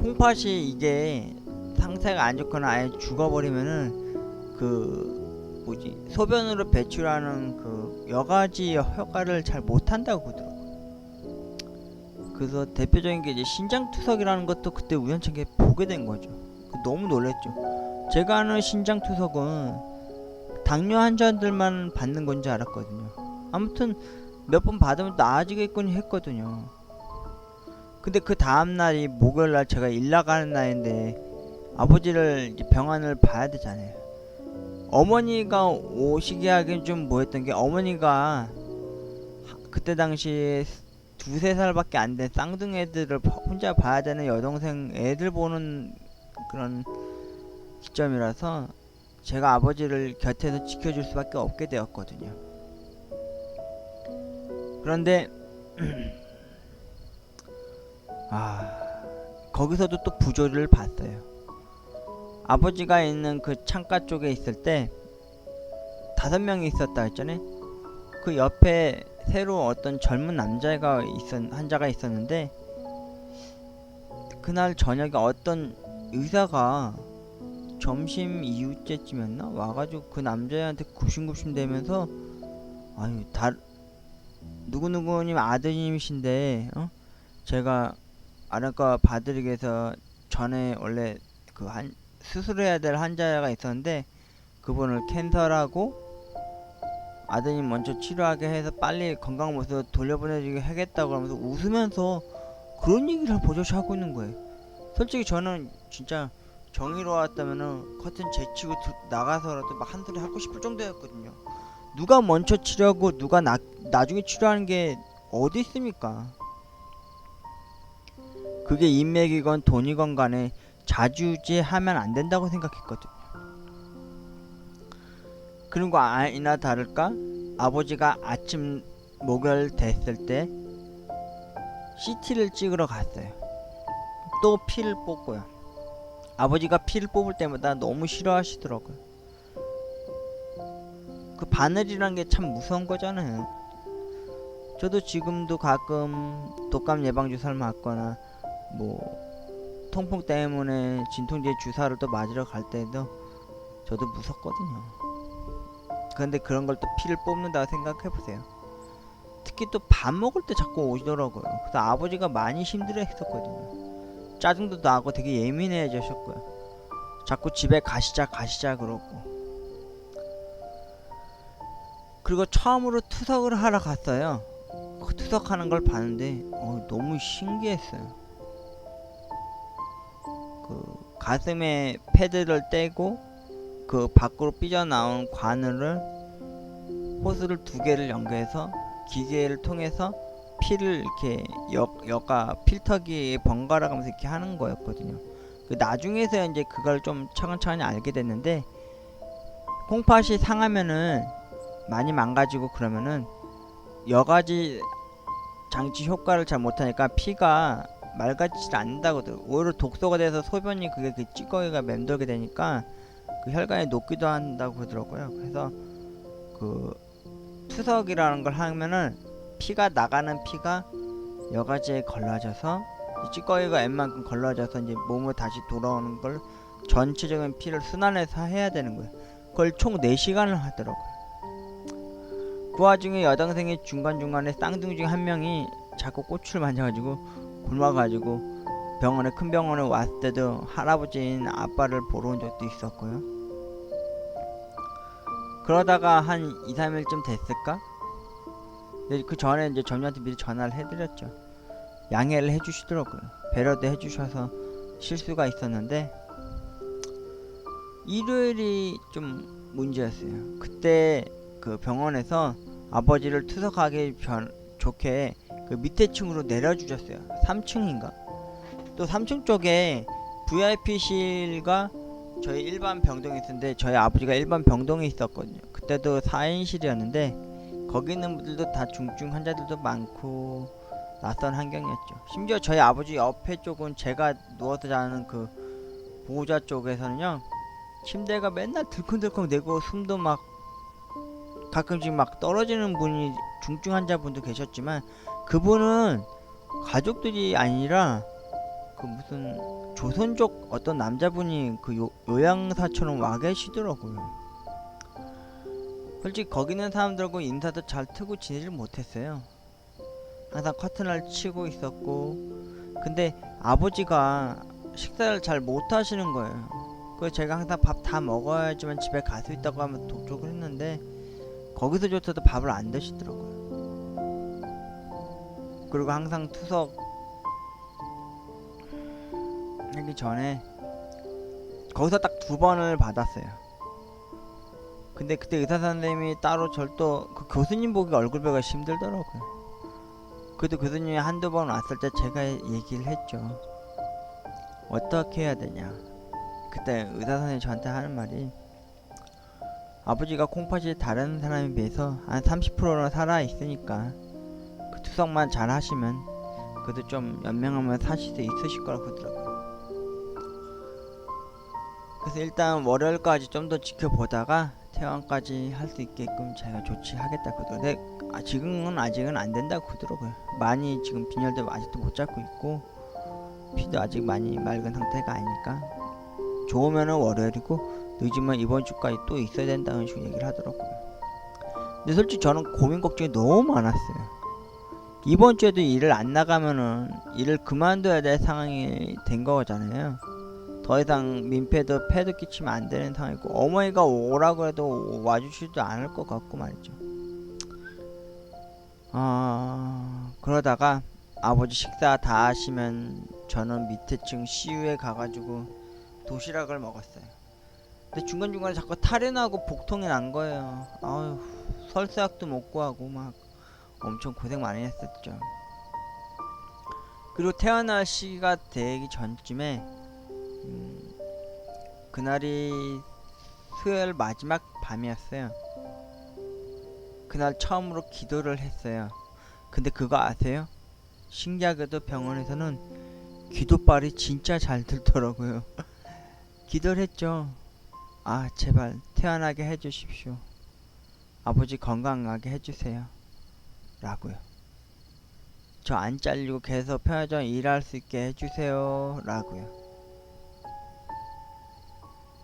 Speaker 1: 콩팥이 이게 상태가 안 좋거나 아예 죽어버리면은 그 뭐지 소변으로 배출하는 그 여가지 효과를 잘 못한다고 그러더라고요. 그래서 대표적인 게 이제 신장투석이라는 것도 그때 우연찮게 보게 된 거죠. 너무 놀랬죠. 제가 아는 신장투석은 당뇨 환자들만 받는 건지 알았거든요. 아무튼 몇 번 받으면 나아지겠거니 했거든요. 근데 그 다음날이 목요일날 제가 일 나가는 날인데 아버지를 이제 병원을 봐야 되잖아요. 어머니가 오시게 하긴 좀 뭐했던 게 어머니가 그때 당시 두세 살밖에 안 된 쌍둥이애들을 혼자 봐야 되는 여동생 애들 보는 그런 시점이라서 제가 아버지를 곁에서 지켜줄 수밖에 없게 되었거든요. 그런데 거기서도 또 부조리를 봤어요. 아버지가 있는 그 창가 쪽에 있을 때 5명이 있었다 했잖아요. 그 옆에 새로 어떤 젊은 남자가 환자가 있었는데 그날 저녁에 어떤 의사가 점심 이후쯤이었나 와가지고 그 남자애한테 굽신굽신 대면서 아유 누구누구님 아드님이신데 제가 아랫거 봐드리기 위해서 전에 원래 그 수술해야 될 환자가 있었는데 그분을 캔슬하고 아드님 먼저 치료하게 해서 빨리 건강 모습으로 돌려보내주게 하겠다고 하면서 웃으면서 그런 얘기를 버젓이 하고 있는 거예요. 솔직히 저는 진짜 정의로웠다면은 커튼 제치고 나가서라도 막 한 소리 하고 싶을 정도였거든요. 누가 먼저 치료하고 누가 나중에 치료하는 게 어디 있습니까? 그게 인맥이건 돈이건 간에 자주지하면 안 된다고 생각했거든요. 그리고 아니나 다를까 아버지가 아침 목요일 됐을 때 CT를 찍으러 갔어요. 또 피를 뽑고요. 아버지가 피를 뽑을 때마다 너무 싫어하시더라고요. 그 바늘이란 게 참 무서운 거잖아요. 저도 지금도 가끔 독감 예방 주사를 맞거나 뭐 통풍 때문에 진통제 주사를 또 맞으러 갈 때도 저도 무섭거든요. 그런데 그런 걸 또 피를 뽑는다고 생각해보세요. 특히 또 밥 먹을 때 자꾸 오시더라고요. 그래서 아버지가 많이 힘들어 했었거든요. 짜증도 나고 되게 예민해지셨고요. 자꾸 집에 가시자 그러고. 그리고 처음으로 투석을 하러 갔어요. 그 투석하는 걸 봤는데 너무 신기했어요. 그 가슴에 패드를 떼고 그 밖으로 삐져나온 관을 호스를 2개를 연결해서 기계를 통해서 피를 이렇게 여가 필터기에 번갈아 가면서 이렇게 하는 거였거든요. 그 나중에서 이제 그걸 좀 차근차근히 알게 됐는데 콩팥이 상하면은 많이 망가지고 그러면은 여가지 장치 효과를 잘 못하니까 피가 맑아지질 않는다고 하더라고요. 오히려 독소가 돼서 소변이 그게 그 찌꺼기가 맴돌게 되니까 그 혈관이 녹기도 한다고 그러더라고요. 그래서 그 투석이라는 걸 하면은 피가 나가는 피가 여가지에 걸러져서 찌꺼기가 웬만큼 걸러져서 이제 몸으로 다시 돌아오는 걸 전체적인 피를 순환해서 해야 되는 거예요. 그걸 총 4시간을 하더라고요. 그 와중에 여동생이 중간중간에 쌍둥이 중 한 명이 자꾸 꼬추를 만져가지고 굶어가지고 큰 병원에 왔을 때도 할아버지인 아빠를 보러 온 적도 있었고요. 그러다가 한 2-3일쯤 됐을까? 근데 그 전에 이제 점주한테 미리 전화를 해드렸죠. 양해를 해주시더라고요. 배려도 해주셔서 실수가 있었는데 일요일이 좀 문제였어요. 그때 그 병원에서 아버지를 투석하기 좋게 그 밑에 층으로 내려주셨어요. 3층인가? 또 3층 쪽에 VIP실과 저희 일반 병동이 있었는데 저희 아버지가 일반 병동에 있었거든요. 그때도 4인실이었는데 거기 있는 분들도 다 중증 환자들도 많고 낯선 환경이었죠. 심지어 저희 아버지 옆에 쪽은 제가 누워서 자는 그 보호자 쪽에서는요, 침대가 맨날 들컹들컹 내고 숨도 막 가끔씩 막 떨어지는 분이 중증 환자분도 계셨지만 그분은 가족들이 아니라 그 무슨 조선족 어떤 남자분이 그 요양사처럼 와 계시더라고요. 솔직히 거기 있는 사람들하고 인사도 잘 트고 지내질 못했어요. 항상 커튼을 치고 있었고, 근데 아버지가 식사를 잘 못하시는 거예요. 그래서 제가 항상 밥 다 먹어야지만 집에 갈 수 있다고 하면 독촉을 했는데 거기서조차도 밥을 안 드시더라고요. 그리고 항상 투석 하기 전에 거기서 딱 2번을 받았어요. 근데 그때 의사 선생님이 따로 절도 그 교수님 보기 얼굴 보기가 힘들더라고요. 그래도 교수님이 한두 번 왔을 때 제가 얘기를 했죠. 어떻게 해야 되냐. 그때 의사 선생님이 저한테 하는 말이, 아버지가 콩팥이 다른 사람에 비해서 한 30%는 살아있으니까 그 투석만 잘 하시면 그래도 좀 연명하면 사실 수 있으실 거라고 그러더라고요. 그래서 일단 월요일까지 좀 더 지켜보다가 퇴원까지 할 수 있게끔 제가 조치하겠다 그러더라고요. 근데 지금은 아직은 안 된다고 그러더라고요. 많이 지금 빈혈도 아직도 못 잡고 있고 피도 아직 많이 맑은 상태가 아니니까 좋으면은 월요일이고 늦으면 이번 주까지 또 있어야 된다는 식으로 얘기를 하더라고요. 근데 솔직히 저는 고민 걱정이 너무 많았어요. 이번 주에도 일을 안 나가면은 일을 그만둬야 될 상황이 된 거잖아요. 더 이상 민폐도 폐도 끼치면 안 되는 상황이고, 어머니가 오라고 해도 와주지도 않을 것 같고 말이죠. 그러다가 아버지 식사 다 하시면 저는 밑에 층 CU에 가가지고 도시락을 먹었어요. 근데 중간중간에 자꾸 탈이 나고 복통이 난 거예요. 아유, 설사약도 못 구하고 막 엄청 고생 많이 했었죠. 그리고 태어날 시기가 되기 전쯤에 그날이 수요일 마지막 밤이었어요. 그날 처음으로 기도를 했어요. 근데 그거 아세요? 신기하게도 병원에서는 기도빨이 진짜 잘 들더라고요. 기도를 했죠. 아, 제발 태어나게 해주십시오. 아버지 건강하게 해주세요. 라고요. 저 안 잘리고 계속 편의점 일할 수 있게 해주세요. 라고요.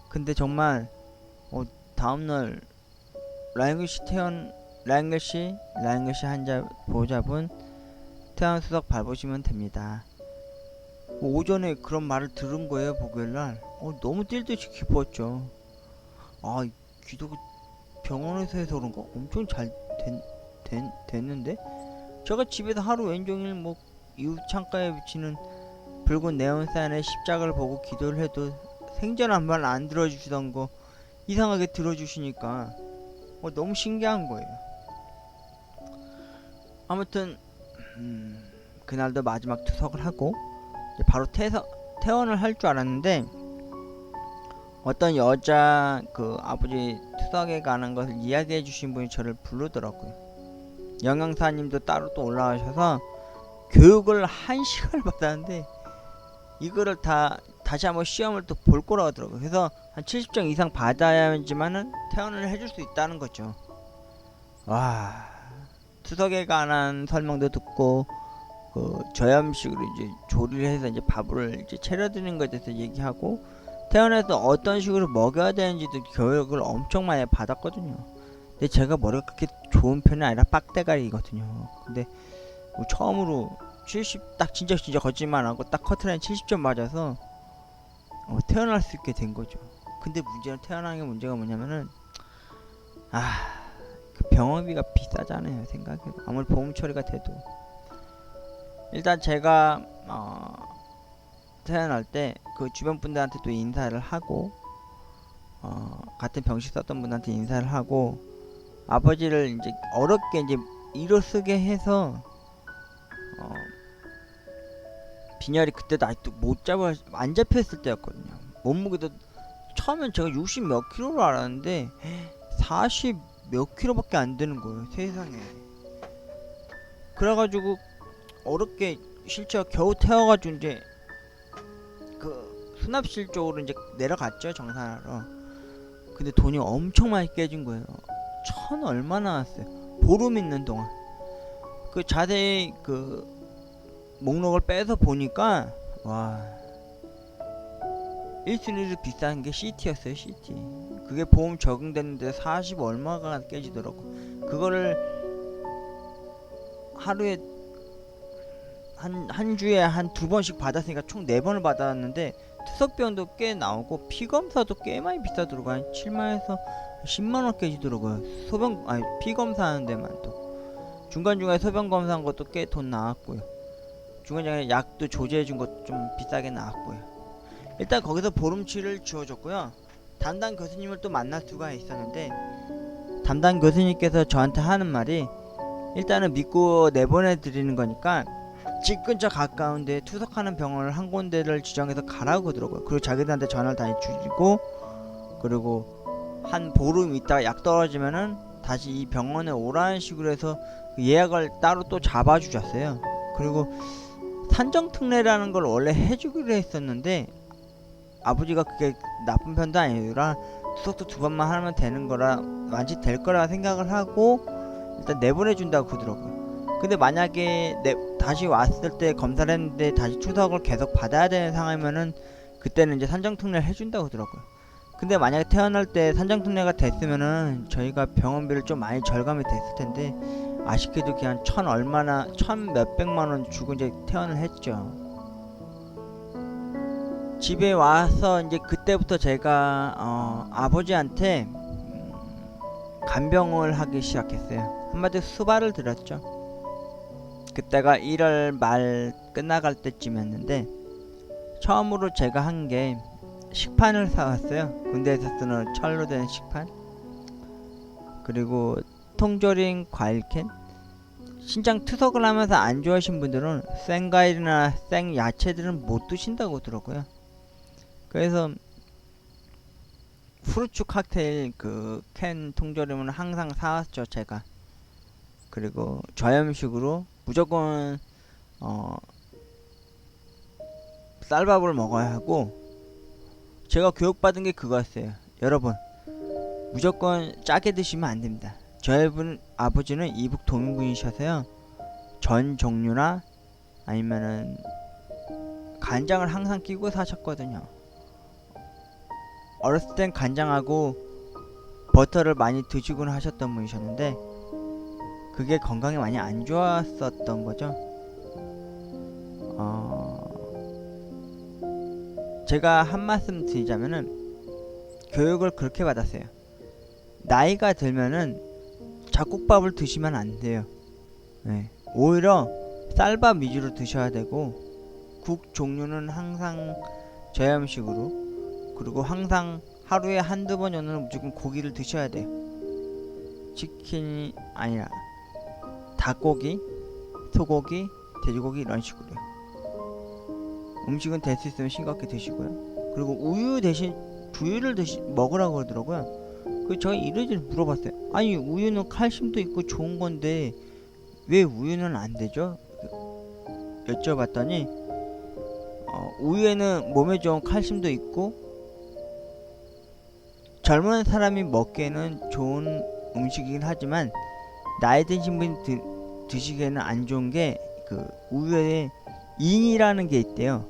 Speaker 1: 근데 정말 다음날 라잉글씨 환자 보호자분 태안 수석 밟으시면 됩니다. 오전에 그런 말을 들은 거예요. 목요일날. 너무 뛸 듯이 기뻤죠. 아, 기도가 병원에서 해서 그런가 엄청 잘 됐는데, 제가 집에서 하루 왼종일 뭐 이웃 창가에 비치는 붉은 네온사인의 십자가를 보고 기도를 해도 생전 한 번 안 들어주시던 거 이상하게 들어주시니까 너무 신기한 거예요. 아무튼 그날도 마지막 투석을 하고 이제 바로 퇴원을 할 줄 알았는데, 어떤 여자 그 아버지 투석에 가는 것을 이야기해 주신 분이 저를 부르더라고요. 영양사님도 따로 또 올라가셔서 교육을 1시간을 받았는데 이거를 다시 한번 시험을 또 볼 거라고 하더라고요. 그래서 한 70점 이상 받아야지만은 퇴원을 해줄 수 있다는 거죠. 와, 투석에 관한 설명도 듣고 그 저염식으로 이제 조리를 해서 이제 밥을 이제 차려드리는 것에 대해서 얘기하고, 퇴원해서 어떤 식으로 먹여야 되는지도 교육을 엄청 많이 받았거든요. 근데 제가 머리가 그렇게 좋은 편이 아니라 빡대가리거든요. 근데 뭐 처음으로 70 딱 진짜 거짓말 안 하고 딱 커트라인 70점 맞아서 태어날 수 있게 된 거죠. 근데 문제는 태어나는 게 문제가 뭐냐면은 그 병원비가 비싸잖아요. 생각해도 아무리 보험 처리가 돼도. 일단 제가 태어날 때 그 주변 분들한테 또 인사를 하고 같은 병실 썼던 분한테 인사를 하고, 아버지를 이제 어렵게 이제 일어서게 해서 빈혈이 그때도 아직도 안 잡혔을 때였거든요. 몸무게도 처음엔 제가 60 몇 킬로로 알았는데 40 몇 킬로밖에 안 되는 거예요, 세상에. 그래가지고 어렵게 실제로 겨우 태워가지고 이제 그 수납실 쪽으로 이제 내려갔죠, 정산하러. 근데 돈이 엄청 많이 깨진 거예요. 천 얼마 나왔어요, 보름 있는 동안. 그 자세히 그 목록을 빼서 보니까 와, 1순위로 비싼 게 CT였어요, CT. 그게 보험 적용됐는데 40 얼마가 깨지더라고. 그거를 하루에 한 주에 한 두 번씩 받았으니까 총 4번을 받았는데 투석비용도 꽤 나오고 피검사도 꽤 많이 비싸더라고. 한 7만에서 10만원 깨지더라고요. 피검사 하는 데만 또. 중간중간에 소변 검사한 것도 꽤 돈 나왔고요. 중간중간에 약도 조제해준 것도 좀 비싸게 나왔고요. 일단 거기서 보름치를 주어줬고요. 담당 교수님을 또 만날 수가 있었는데, 담당 교수님께서 저한테 하는 말이, 일단은 믿고 내보내드리는 거니까 집 근처 가까운데 투석하는 병원을 한 군데를 지정해서 가라고 그러더라고요. 그리고 자기들한테 전화를 다 해주시고, 그리고 한 보름 있다가 약 떨어지면은 다시 이 병원에 오라는 식으로 해서 그 예약을 따로 또 잡아주셨어요. 그리고 산정특례라는 걸 원래 해주기로 했었는데, 아버지가 그게 나쁜 편도 아니라 투석도 2번만 하면 되는 거라 완치 될 거라 생각을 하고 일단 내보내준다고 그러더라고요. 근데 만약에 다시 왔을 때 검사를 했는데 다시 투석을 계속 받아야 되는 상황이면은 그때는 이제 산정특례를 해준다고 그러더라고요. 근데 만약에 태어날 때 산정특례가 됐으면은 저희가 병원비를 좀 많이 절감이 됐을 텐데, 아쉽게도 그냥 천 몇백만원 주고 이제 퇴원을 했죠. 집에 와서 이제 그때부터 제가 아버지한테 간병을 하기 시작했어요. 한마디로 수발을 들었죠. 그때가 1월 말 끝나갈 때쯤이었는데, 처음으로 제가 한 게 식판을 사왔어요. 군대에서 쓰는 철로 된 식판, 그리고 통조림 과일캔. 신장 투석을 하면서 안 좋아하신 분들은 생과일이나 생야채들은 못 드신다고 하더라고요. 그래서 후르츠 칵테일 그 캔 통조림은 항상 사왔죠, 제가. 그리고 저염식으로 무조건 쌀밥을 먹어야 하고, 제가 교육받은 게 그거였어요. 여러분, 무조건 짜게 드시면 안 됩니다. 저희 아버지는 이북 도민분이셔서요, 전 종류나 아니면은 간장을 항상 끼고 사셨거든요. 어렸을 땐 간장하고 버터를 많이 드시곤 하셨던 분이셨는데, 그게 건강에 많이 안 좋았었던 거죠. 제가 한 말씀 드리자면은, 교육을 그렇게 받았어요. 나이가 들면은 잡곡밥을 드시면 안 돼요. 네. 오히려 쌀밥 위주로 드셔야 되고, 국 종류는 항상 저염식으로, 그리고 항상 하루에 한두 번 정도는 무조건 고기를 드셔야 돼요. 치킨이 아니라 닭고기, 소고기, 돼지고기 이런 식으로요. 음식은 될 수 있으면 싱겁게 드시고요. 그리고 우유 대신 두유를 먹으라고 그러더라고요. 저 이래저래 물어봤어요. 아니, 우유는 칼슘도 있고 좋은 건데 왜 우유는 안 되죠? 여쭤봤더니 우유에는 몸에 좋은 칼슘도 있고 젊은 사람이 먹기에는 좋은 음식이긴 하지만 나이 드신 분이 드시기에는 안 좋은 게, 그 우유에 인이라는 게 있대요.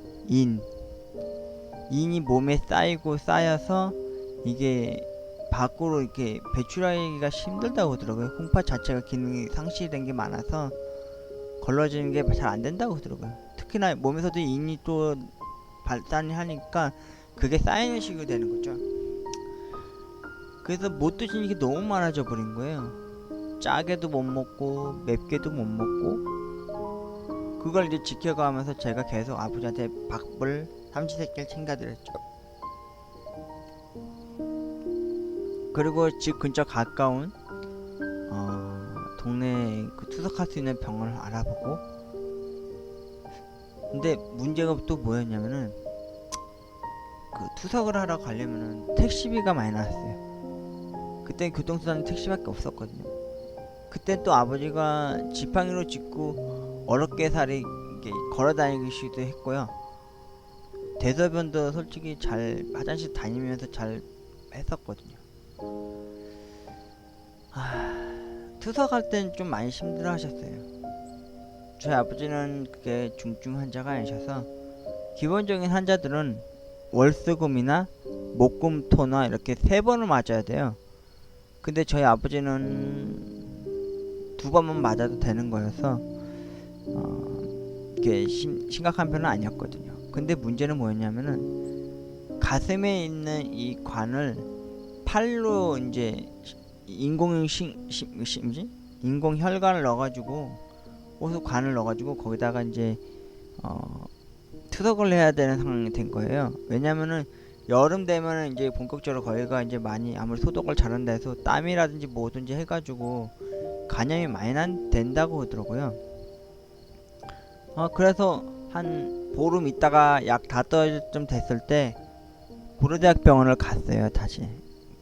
Speaker 1: 인이 몸에 쌓여서 이게 밖으로 이렇게 배출하기가 힘들다고 하더라고요. 홍파 자체가 기능이 상실된 게 많아서 걸러지는 게 잘 안 된다고 하더라고요. 특히나 몸에서도 인이 또 발산이 하니까 그게 쌓이는 식으로 되는 거죠. 그래서 못 드시는 게 너무 많아져 버린 거예요. 짜게도 못 먹고 맵게도 못 먹고. 그걸 이제 지켜가면서 제가 계속 아버지한테 밥을 삼시세끼를 챙겨드렸죠. 그리고 집 근처 가까운 동네에 그 투석할 수 있는 병원을 알아보고. 근데 문제가 또 뭐였냐면은, 그 투석을 하러 가려면은 택시비가 많이 나왔어요. 그때 교통수단은 택시밖에 없었거든요. 그때 또 아버지가 지팡이로 짚고 어렵게 살이 걸어다니기도 했고요. 대소변도 솔직히 잘 화장실 다니면서 잘 했었거든요. 투석할 땐 좀 많이 힘들어 하셨어요. 저희 아버지는 그게 중증 환자가 아니셔서 기본적인 환자들은 월수금이나 목금토나 이렇게 3번을 맞아야 돼요. 근데 저희 아버지는 2번만 맞아도 되는 거여서 이게 심각한 편은 아니었거든요. 근데 문제는 뭐였냐면은 가슴에 있는 이 관을 팔로 이제 인공 혈관을 넣어가지고 호수 관을 넣어가지고 거기다가 이제 투석을 해야 되는 상황이 된 거예요. 왜냐면은 여름 되면은 이제 본격적으로 거기가 이제 많이 아무리 소독을 잘한다 해서 땀이라든지 뭐든지 해가지고 간염이 많이 된다고 그러더라고요. 그래서 한 보름 있다가 약 5달쯤 됐을 때 고려대학병원을 갔어요. 다시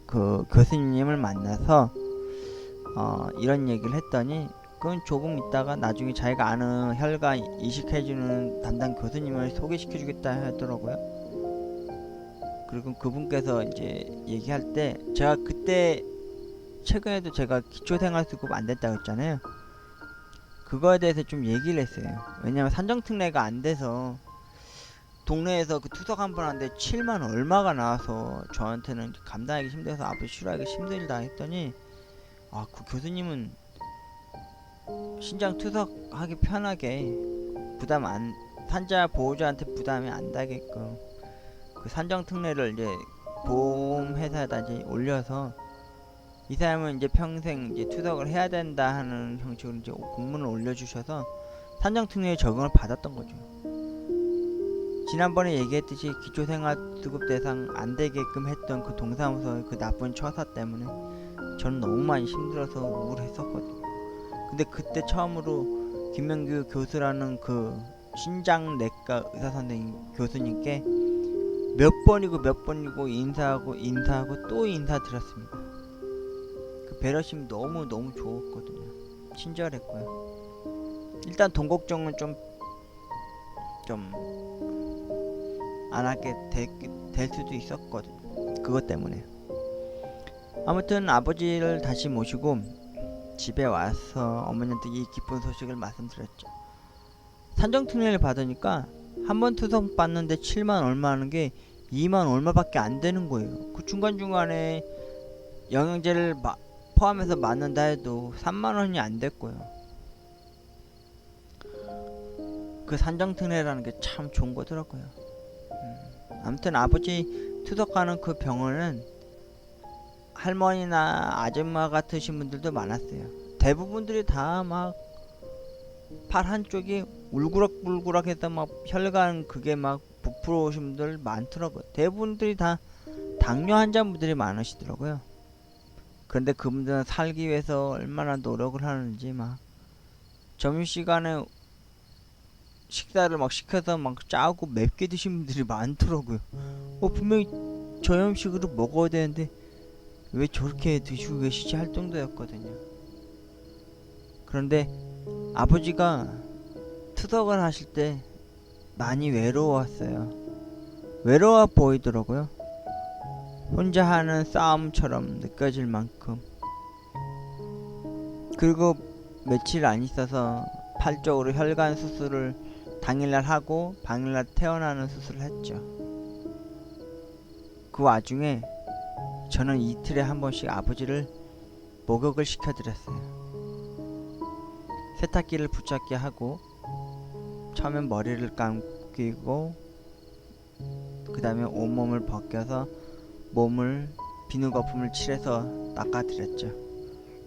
Speaker 1: 그 교수님을 만나서 이런 얘기를 했더니 그건 조금 있다가 나중에 자기가 아는 혈관 이식해주는 담당 교수님을 소개시켜주겠다 하더라고요. 그리고 그분께서 이제 얘기할 때 제가 그때 최근에도 제가 기초생활수급 안 됐다고 했잖아요. 그거에 대해서 좀 얘기를 했어요. 왜냐면 산정특례가 안 돼서 동네에서 그 투석 한 번 하는데 7만 얼마가 나와서 저한테는 감당하기 힘들어서 아버지 치료하기 힘들다 했더니 그 교수님은 신장 투석하기 편하게 환자 보호자한테 부담이 안 가게끔 그 산정특례를 이제 보험회사에다 이제 올려서 이 사람은 이제 평생 이제 투석을 해야 된다 하는 형식으로 이제 공문을 올려주셔서 산정특례에 적용을 받았던 거죠. 지난번에 얘기했듯이 기초생활수급 대상 안 되게끔 했던 그 동사무소의 그 나쁜 처사 때문에 저는 너무 많이 힘들어서 우울했었거든요. 근데 그때 처음으로 김명규 교수라는 그 신장내과 의사선생님 교수님께 몇 번이고 인사하고 또 인사드렸습니다. 그 배려심이 너무 좋았거든요. 친절했고요. 일단 돈 걱정은 좀 안 하게 될 수도 있었거든요. 그것 때문에. 아무튼 아버지를 다시 모시고 집에 와서 어머니한테 이 기쁜 소식을 말씀드렸죠. 산정특례를 받으니까 한 번 투석 받는데 7만 얼마 하는 게 2만 얼마밖에 안 되는 거예요. 그 중간중간에 영양제를 포함해서 맞는다 해도 3만 원이 안 됐고요. 그 산정특례라는 게 참 좋은 거더라고요. 아무튼 아버지 투석하는 그 병원은 할머니나 아줌마 같으신 분들도 많았어요. 대부분들이 다 막 팔 한쪽이 울그락불그락해서 막 혈관 그게 막 부풀어오신 분들 많더라고요. 대부분들이 다 당뇨 환자분들이 많으시더라고요. 그런데 그분들은 살기 위해서 얼마나 노력을 하는지 막 점심시간에 식사를 막 시켜서 막 짜고 맵게 드신 분들이 많더라고요. 분명히 저염식으로 먹어야 되는데 왜 저렇게 드시고 계시지 할 정도였거든요. 그런데 아버지가 투석을 하실 때 많이 외로웠어요. 외로워 보이더라고요. 혼자 하는 싸움처럼 느껴질 만큼. 그리고 며칠 안 있어서 팔 쪽으로 혈관 수술을 당일날 하고 당일날 퇴원하는 수술을 했죠. 그 와중에 저는 이틀에 한 번씩 아버지를 목욕을 시켜드렸어요. 세탁기를 붙잡게 하고 처음엔 머리를 감기고 그 다음에 온몸을 벗겨서 몸을 비누 거품을 칠해서 닦아드렸죠.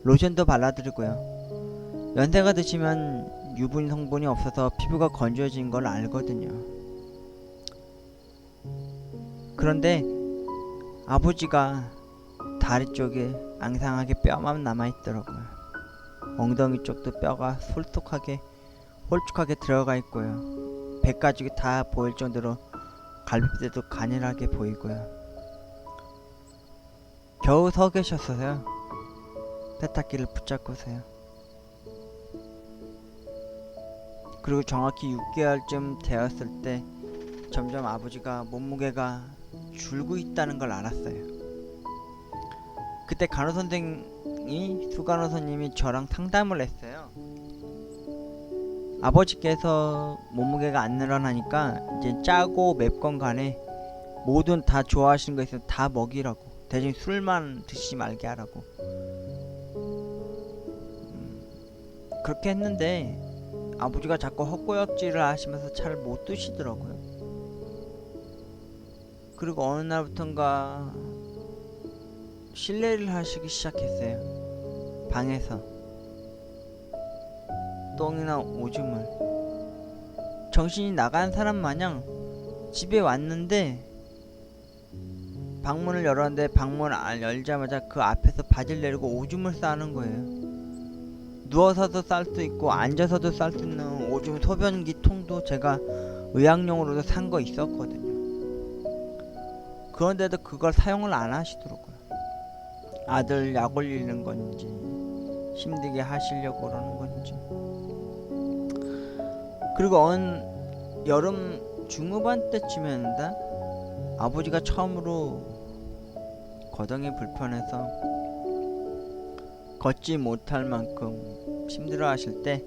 Speaker 1: 로션도 발라드리고요. 연세가 드시면 유분 성분이 없어서 피부가 건조해진 걸 알거든요. 그런데 아버지가 다리 쪽에 앙상하게 뼈만 남아있더라고요. 엉덩이 쪽도 뼈가 홀쭉하게 들어가 있고요. 배까지 다 보일 정도로 갈비뼈도 가늘하게 보이고요. 겨우 서 계셨어요. 세탁기를 붙잡고서요. 그리고 정확히 6개월쯤 되었을 때 점점 아버지가 몸무게가 줄고 있다는 걸 알았어요. 그때 간호선생이 수간호사님이 저랑 상담을 했어요. 아버지께서 몸무게가 안 늘어나니까 이제 짜고 맵건 간에 뭐든 다 좋아하시는 거 있으면 다 먹이라고, 대신 술만 드시지 말게 하라고. 그렇게 했는데 아버지가 자꾸 헛구역질을 하시면서 잘 못 드시더라고요. 그리고 어느 날부턴가 실례를 하시기 시작했어요. 방에서 똥이나 오줌을. 정신이 나간 사람 마냥 집에 왔는데 방문을 열었는데 방문을 열자마자 그 앞에서 바지를 내리고 오줌을 싸는 거예요. 누워서도 쌀 수 있고 앉아서도 쌀 수 있는 오줌 소변기 통도 제가 의학용으로도 산 거 있었거든요. 그런데도 그걸 사용을 안 하시더라고요. 아들 약 올리는 건지 힘들게 하시려고 그러는 건지. 그리고 어느 여름 중후반 때쯤이었는데 아버지가 처음으로 거동이 불편해서 걷지 못할 만큼 힘들어 하실 때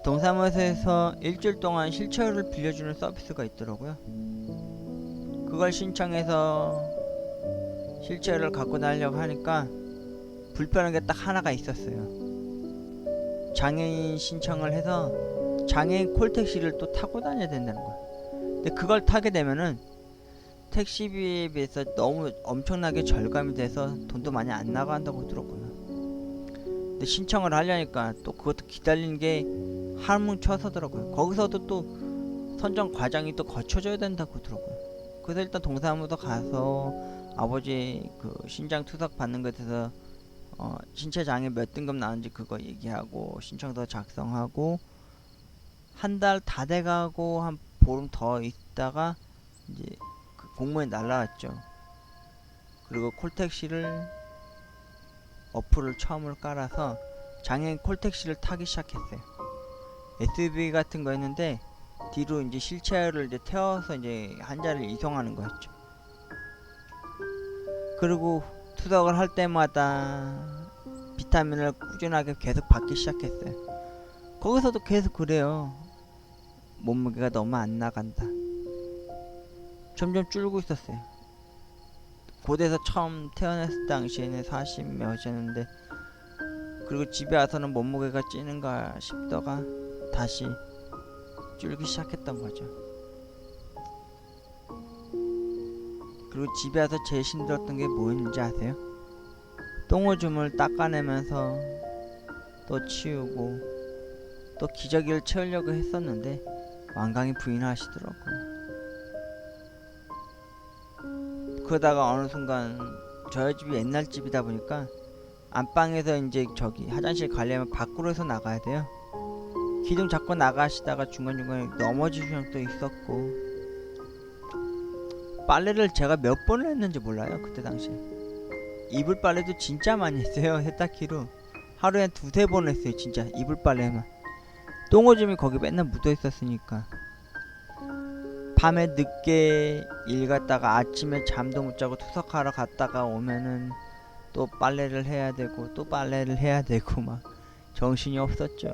Speaker 1: 동사무소에서 일주일 동안 휠체어를 빌려주는 서비스가 있더라고요. 그걸 신청해서 휠체어를 갖고 다니려고 하니까 불편한 게 딱 하나가 있었어요. 장애인 신청을 해서 장애인 콜택시를 또 타고 다녀야 된다는 거야. 근데 그걸 타게 되면은 택시비에 비해서 너무 엄청나게 절감이 돼서 돈도 많이 안 나간다고 들었고요. 근데 신청을 하려니까 또 그것도 기다리는 게 한뭉 쳐서더라고요. 거기서도 또 선정 과정이 또 거쳐져야 된다고 그러더라고요. 그래서 일단 동사무소 가서 아버지 그 신장 투석 받는 것에 대해서 신체 장애 몇 등급 나왔는지 그거 얘기하고 신청서 작성하고 한 달 다 돼가고 한 보름 더 있다가 이제 그 공무원이 날라왔죠. 그리고 콜택시를 어플을 처음으로 깔아서 장애인 콜택시를 타기 시작했어요. SUV 같은 거였는데 뒤로 이제 휠체어를 이제 태워서 이제 한 자리를 이송하는 거였죠. 그리고 투석을 할 때마다 비타민을 꾸준하게 계속 받기 시작했어요. 거기서도 계속 그래요. 몸무게가 너무 안 나간다. 점점 줄고 있었어요. 고대에서 처음 태어났을 당시에는 40몇이었는데 그리고 집에 와서는 몸무게가 찌는가 싶다가 다시 줄기 시작했던 거죠. 그리고 집에 와서 제일 힘들었던 게 뭐였는지 아세요? 똥오줌을 닦아내면서 또 치우고 또 기저귀를 채우려고 했었는데 완강히 부인하시더라고요. 그러다가 어느 순간 저희 집이 옛날 집이다 보니까 안방에서 이제 저기 화장실 가려면 밖으로서 나가야 돼요. 기둥 잡고 나가시다가 중간중간에 넘어지신 적도 있었고 빨래를 제가 몇 번을 했는지 몰라요. 그때 당시에 이불 빨래도 진짜 많이 했어요. 세탁기로 하루에 두세 번 했어요. 진짜 이불 빨래만. 똥오줌이 거기 맨날 묻어 있었으니까 밤에 늦게 일 갔다가 아침에 잠도 못 자고 투석하러 갔다가 오면은 또 빨래를 해야 되고 또 빨래를 해야 되고 막 정신이 없었죠.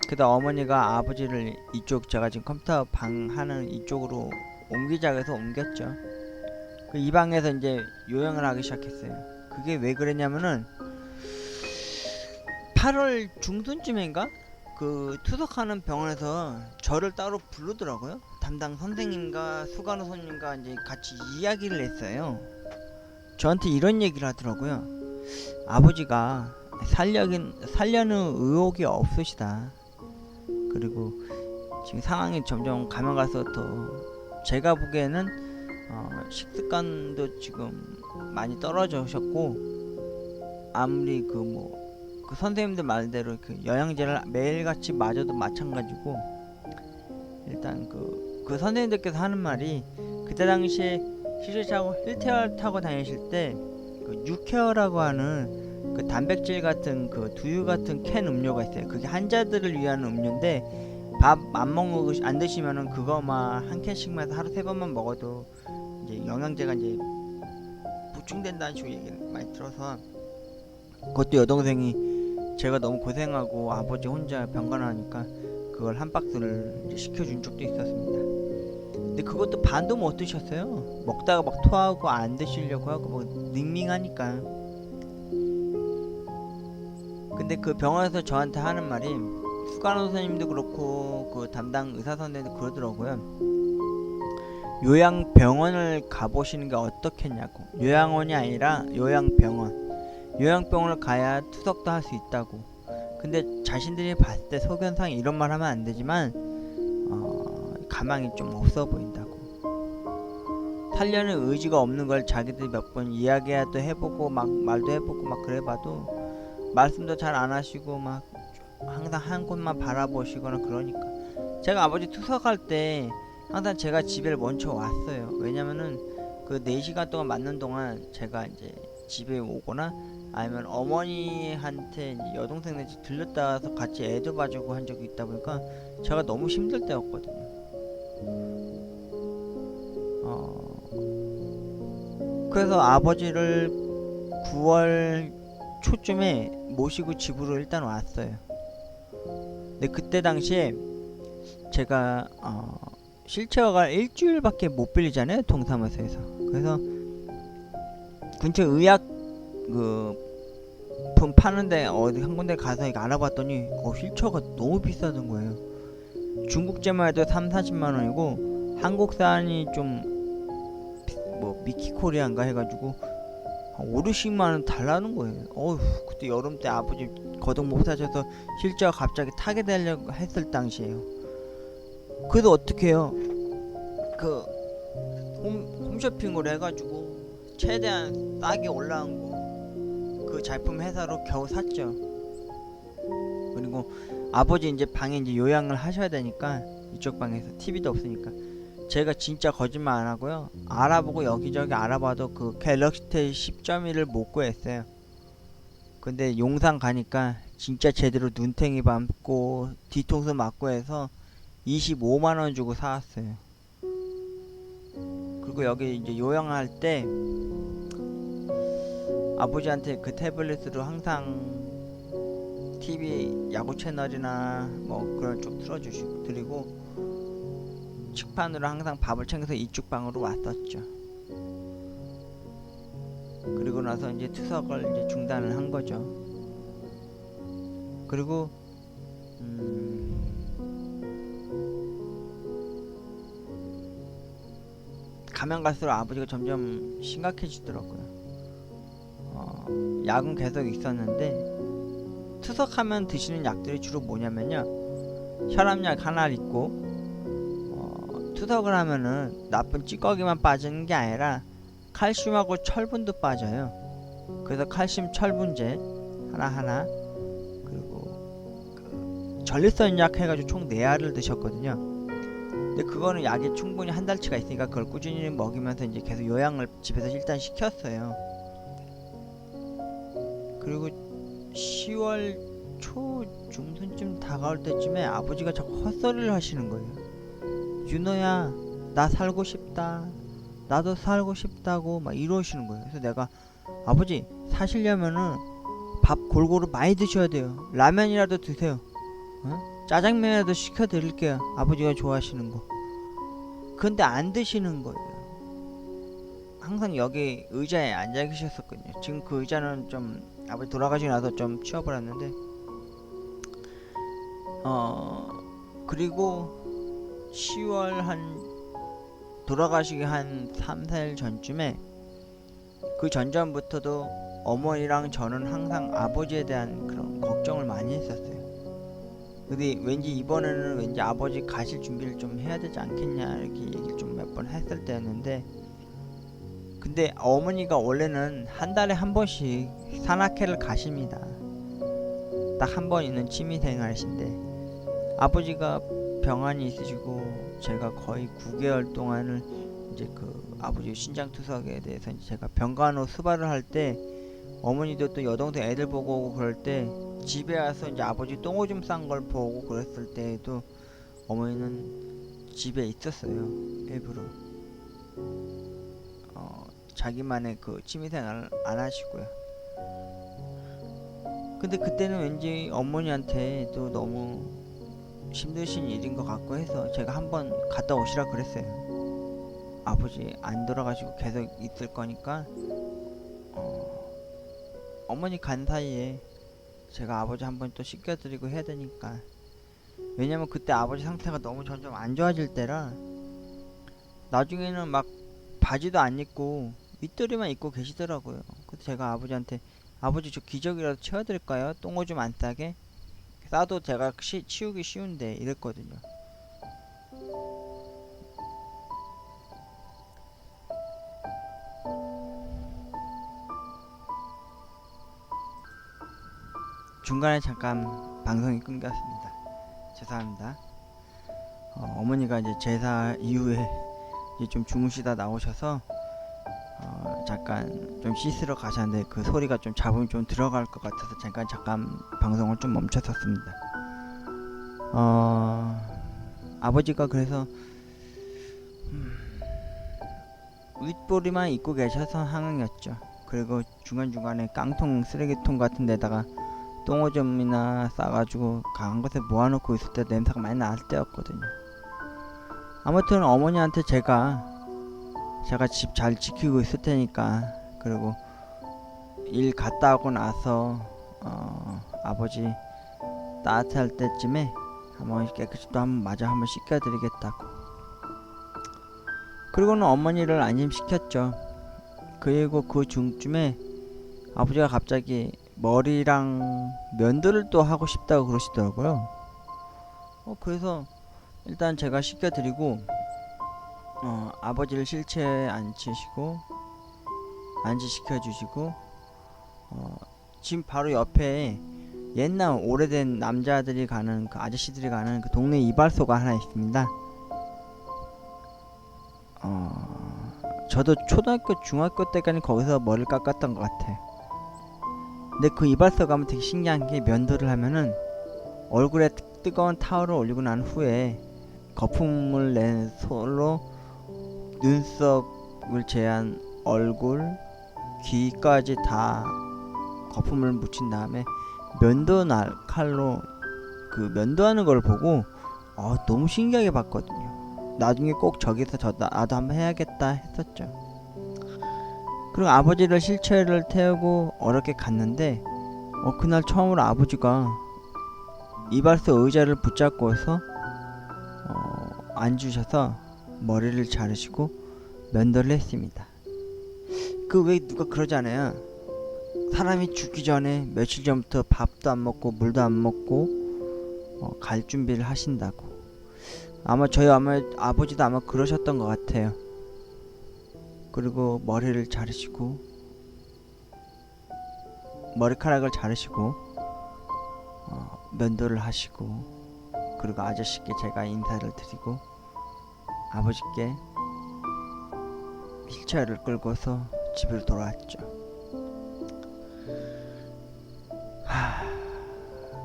Speaker 1: 그다 어머니가 아버지를 이쪽 제가 지금 컴퓨터 방 하는 이쪽으로 옮기자고 해서 옮겼죠. 그 이 방에서 이제 요양을 하기 시작했어요. 그게 왜 그랬냐면은 8월 중순쯤인가 그 투석하는 병원에서 저를 따로 부르더라고요. 담당 선생님과 수간호사님과 이제 같이 이야기를 했어요. 저한테 이런 얘기를 하더라고요. 아버지가 살려는 의욕이 없으시다. 그리고 지금 상황이 점점 가면 갈수록 제가 보기에는 식습관도 지금 많이 떨어지셨고 아무리 그 선생님들 말대로 그 영양제를 매일같이 맞아도 마찬가지고 일단 그 선생님들께서 하는 말이 그때 당시에 휠체어 타고 다니실 때 그 6케어라고 하는 그 단백질 같은 그 두유 같은 캔 음료가 있어요. 그게 환자들을 위한 음료인데 밥 안 드시면은 그거만 한 캔씩만 하루 3번만 먹어도 이제 영양제가 이제 보충된다는 식으로 얘기를 많이 들어서, 그것도 여동생이 제가 너무 고생하고 아버지 혼자 병간호하니까 그걸 한 박스를 이제 시켜준 적도 있었습니다. 근데 그것도 반도 못 드셨어요. 먹다가 막 토하고 안 드시려고 하고 뭐 닝닝하니까. 근데 그 병원에서 저한테 하는 말이, 수간호 선생님도 그렇고 그 담당 의사 선생님도 그러더라고요. 요양병원을 가보시는 게 어떻겠냐고. 요양원이 아니라 요양병원. 요양병원을 가야 투석도 할 수 있다고. 근데 자신들이 봤을 때 소견상 이런 말 하면 안 되지만 가망이 좀 없어 보인다고. 살려는 의지가 없는 걸 자기들이 몇 번 이야기도 해보고 막 말도 해보고 막 그래봐도 말씀도 잘 안 하시고 막 항상 한 곳만 바라보시거나 그러니까. 제가 아버지 투석할 때 항상 제가 집에 먼저 왔어요. 왜냐면은 그 4시간 동안 맞는 동안 제가 이제 집에 오거나 아니면 어머니한테 이제 여동생네 집 들렸다 와서 같이 애도 봐주고 한 적이 있다 보니까 제가 너무 힘들 때였거든요. 그래서 아버지를 9월 초쯤에 모시고 집으로 일단 왔어요. 근데 그때 당시에 제가 휠체어가 일주일밖에 못 빌리잖아요, 동사무소에서. 그래서 근처 의약 품 파는데 어디 한 군데 가서 알아봤더니 휠체어가 너무 비싸던 거예요. 중국제만 해도 3-40만 원이고 한국산이 좀 뭐 미키코리아인가 해가지고 5-60만 원 달라는 거예요. 그때 여름 때 아버지 거동 못 하셔서 휠체어 갑자기 타게 되려고 했을 당시에요. 그래도 어떻게 해요? 그 홈쇼핑으로 해가지고 최대한 싸게 올라온 거 그 제품 회사로 겨우 샀죠. 그리고 아버지 이제 방에 이제 요양을 하셔야 되니까 이쪽 방에서 TV도 없으니까 제가 진짜 거짓말 안 하고요, 알아보고 여기저기 알아봐도 그 갤럭시 탭 10.1을 못 구했어요. 근데 용산 가니까 진짜 제대로 눈탱이 감고 뒤통수 맞고 해서 25만 원 주고 사왔어요. 그리고 여기 이제 요양할 때 아버지한테 그 태블릿으로 항상 TV 야구 채널이나 뭐 그런 쪽 틀어주시고 드리고 식판으로 항상 밥을 챙겨서 이쪽 방으로 왔었죠. 그리고 나서 이제 투석을 이제 중단을 한 거죠. 그리고 가면 갈수록 아버지가 점점 심각해지더라고요. 약은 계속 있었는데 투석하면 드시는 약들이 주로 뭐냐면요, 혈압약 하나 있고 투석을 하면은 나쁜 찌꺼기만 빠지는 게 아니라 칼슘하고 철분도 빠져요. 그래서 칼슘 철분제 하나 그리고 그 전립선 약 해가지고 총 4알을 드셨거든요. 근데 그거는 약이 충분히 한 달치가 있으니까 그걸 꾸준히 먹이면서 이제 계속 요양을 집에서 일단 시켰어요. 그리고 10월 초 중순쯤 다가올 때쯤에 아버지가 자꾸 헛소리를 하시는 거예요. 윤호야, 나 살고 싶다, 나도 살고 싶다고 막 이러시는 거예요. 그래서 내가, 아버지 사시려면은 밥 골고루 많이 드셔야 돼요. 라면이라도 드세요. 짜장면이라도 시켜드릴게요, 아버지가 좋아하시는 거. 근데 안 드시는 거예요. 항상 여기 의자에 앉아 계셨었거든요. 지금 그 의자는 좀 아버지 돌아가시고 나서 좀 치워버렸는데, 그리고 10월 돌아가시기 한 3-4일 전쯤에, 그 전전부터도 어머니랑 저는 항상 아버지에 대한 그런 걱정을 많이 했었어요. 근데 왠지 이번에는 왠지 아버지 가실 준비를 좀 해야 되지 않겠냐 이렇게 얘기를 좀 몇 번 했을 때였는데, 근데 어머니가 원래는 한 달에 한 번씩 산악회를 가십니다. 딱 한 번 있는 취미생활이신데, 아버지가 병환이 있으시고 제가 거의 9개월 동안을 이제 그 아버지 신장투석에 대해서 제가 병간호 수발을 할 때 어머니도 또 여동생 애들 보고 오고 그럴 때 집에 와서 이제 아버지 똥오줌 싼 걸 보고 그랬을 때에도 어머니는 집에 있었어요. 일부러 자기만의 그 취미생활을 안 하시고요. 근데 그때는 왠지 어머니한테도 너무 힘드신 일인 것 같고 해서 제가 한번 갔다 오시라 그랬어요. 아버지 안 돌아가시고 계속 있을 거니까 어머니 간 사이에 제가 아버지 한번 또 씻겨드리고 해야 되니까. 왜냐면 그때 아버지 상태가 너무 점점 안 좋아질 때라 나중에는 막 바지도 안 입고 윗도리만 입고 계시더라고요. 그래서 제가 아버지한테 아버지 저 기저귀라도 채워드릴까요? 똥오줌 안 싸게? 싸도 제가 치우기 쉬운데 이랬거든요. 중간에 잠깐 방송이 끊겼습니다. 죄송합니다. 어머니가 이제 제사 이후에 이제 좀 주무시다 나오셔서 잠깐 좀 씻으러 가셨는데 그 소리가 좀 잡으면 좀 들어갈 것 같아서 잠깐 방송을 좀 멈췄었습니다. 아버지가 그래서 윗보리만 입고 계셔서 상황이었죠. 그리고 중간중간에 깡통 쓰레기통 같은 데다가 똥오줌이나 싸가지고 강한 곳에 모아놓고 있을 때 냄새가 많이 날 때였거든요. 아무튼 어머니한테 제가 집 잘 지키고 있을 테니까, 그리고 일 갔다 오고 나서 아버지 따뜻할 때쯤에 한번 깨끗이 또 한번 씻겨드리겠다고. 그리고는 어머니를 안심시켰죠. 그리고 그 중쯤에 아버지가 갑자기 머리랑 면도를 또 하고 싶다고 그러시더라고요. 그래서 일단 제가 씻겨드리고 아버지를 실체에 안치시켜주시고 지금 바로 옆에 옛날 오래된 남자들이 가는 그 아저씨들이 가는 그 동네 이발소가 하나 있습니다. 저도 초등학교 중학교 때까지 거기서 머리를 깎았던 것 같아요. 근데 그 이발소 가면 되게 신기한 게 면도를 하면은 얼굴에 뜨거운 타월을 올리고 난 후에 거품을 낸 손으로 눈썹을 제한 얼굴, 귀까지 다 거품을 묻힌 다음에 칼로 그 면도하는 걸 보고 너무 신기하게 봤거든요. 나중에 꼭 저기서 나도 한번 해야겠다 했었죠. 그리고 아버지를 실체를 태우고 어렵게 갔는데 그날 처음으로 아버지가 이발소 의자를 붙잡고서 앉으셔서 머리를 자르시고 면도를 했습니다. 그 왜 누가 그러잖아요. 사람이 죽기 전에 며칠 전부터 밥도 안 먹고 물도 안 먹고 갈 준비를 하신다고. 아마 저희 아버지도 아마 그러셨던 것 같아요. 그리고 머리카락을 자르시고 면도를 하시고, 그리고 아저씨께 제가 인사를 드리고 아버지께 휠체어를 끌고서 집으로 돌아왔죠.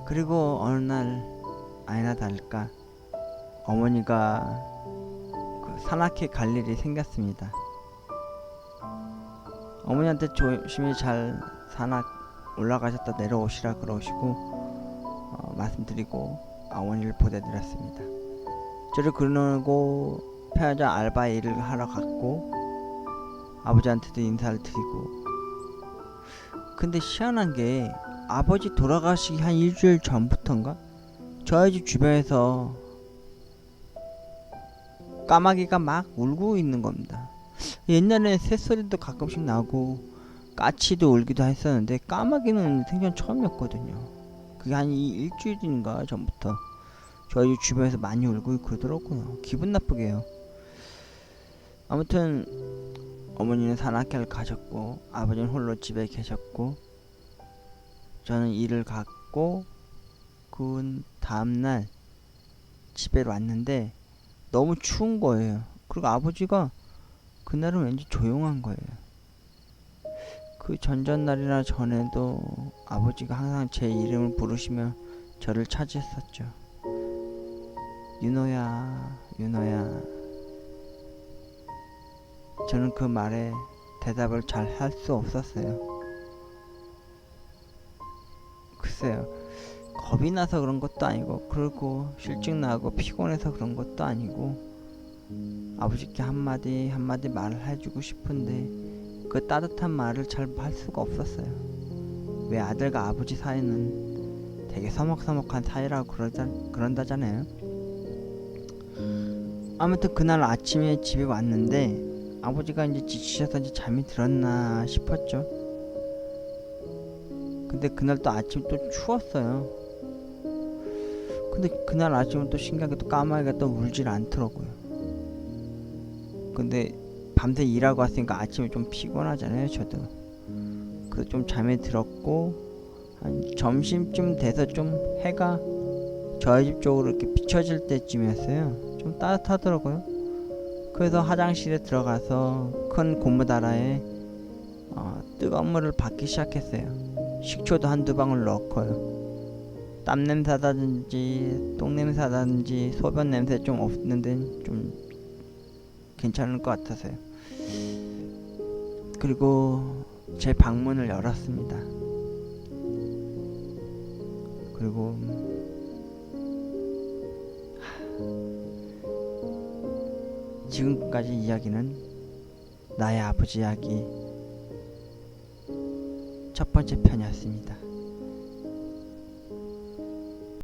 Speaker 1: 그리고 어느 날 아니나 다를까 어머니가 그 산악회 갈 일이 생겼습니다. 어머니한테 조심히 잘 산악 올라가셨다 내려오시라 그러시고 말씀드리고 어머니를 보내드렸습니다. 저를 그러고 편의점 알바 일을 하러 갔고 아버지한테도 인사를 드리고. 근데 희한한 게 아버지 돌아가시기 한 일주일 전부터인가 저희 집 주변에서 까마귀가 막 울고 있는 겁니다. 옛날에 새소리도 가끔씩 나고 까치도 울기도 했었는데 까마귀는 생전 처음이었거든요. 그게 한 일주일인가 전부터 저희 주변에서 많이 울고 그러더라고요. 기분 나쁘게요. 아무튼 어머니는 산악회를 가셨고 아버지는 홀로 집에 계셨고 저는 일을 갔고 그 다음날 집에 왔는데 너무 추운 거예요. 그리고 아버지가 그날은 왠지 조용한 거예요. 그 전전날이나 전에도 아버지가 항상 제 이름을 부르시며 저를 찾으셨었죠. 윤호야, 윤호야. 저는 그 말에 대답을 잘 할 수 없었어요. 글쎄요, 겁이 나서 그런 것도 아니고, 그리고 실증 나고 피곤해서 그런 것도 아니고, 아버지께 한마디 한마디 말을 해주고 싶은데 그 따뜻한 말을 잘 할 수가 없었어요. 왜 아들과 아버지 사이는 되게 서먹서먹한 사이라고 그런다잖아요. 아무튼 그날 아침에 집에 왔는데 아버지가 이제 지치셔서 이제 잠이 들었나 싶었죠. 근데 그날 또 아침 또 추웠어요. 근데 그날 아침은 또 신기하게 또 까마귀가 또 울질 않더라고요. 근데 밤새 일하고 왔으니까 아침에 좀 피곤하잖아요, 저도. 그 좀 잠에 들었고 한 점심쯤 돼서 좀 해가 저희 집 쪽으로 이렇게 비춰질 때쯤이었어요. 좀 따뜻하더라고요. 그래서 화장실에 들어가서 큰 고무다라에 뜨거운 물을 받기 시작했어요. 식초도 한두 방울 넣고요. 땀 냄새라든지 똥 냄새라든지 소변 냄새 좀 없는 데는 좀 괜찮을 것 같아서요. 그리고 제 방문을 열었습니다. 그리고 지금까지 이야기는 나의 아버지 이야기 첫 번째 편이었습니다.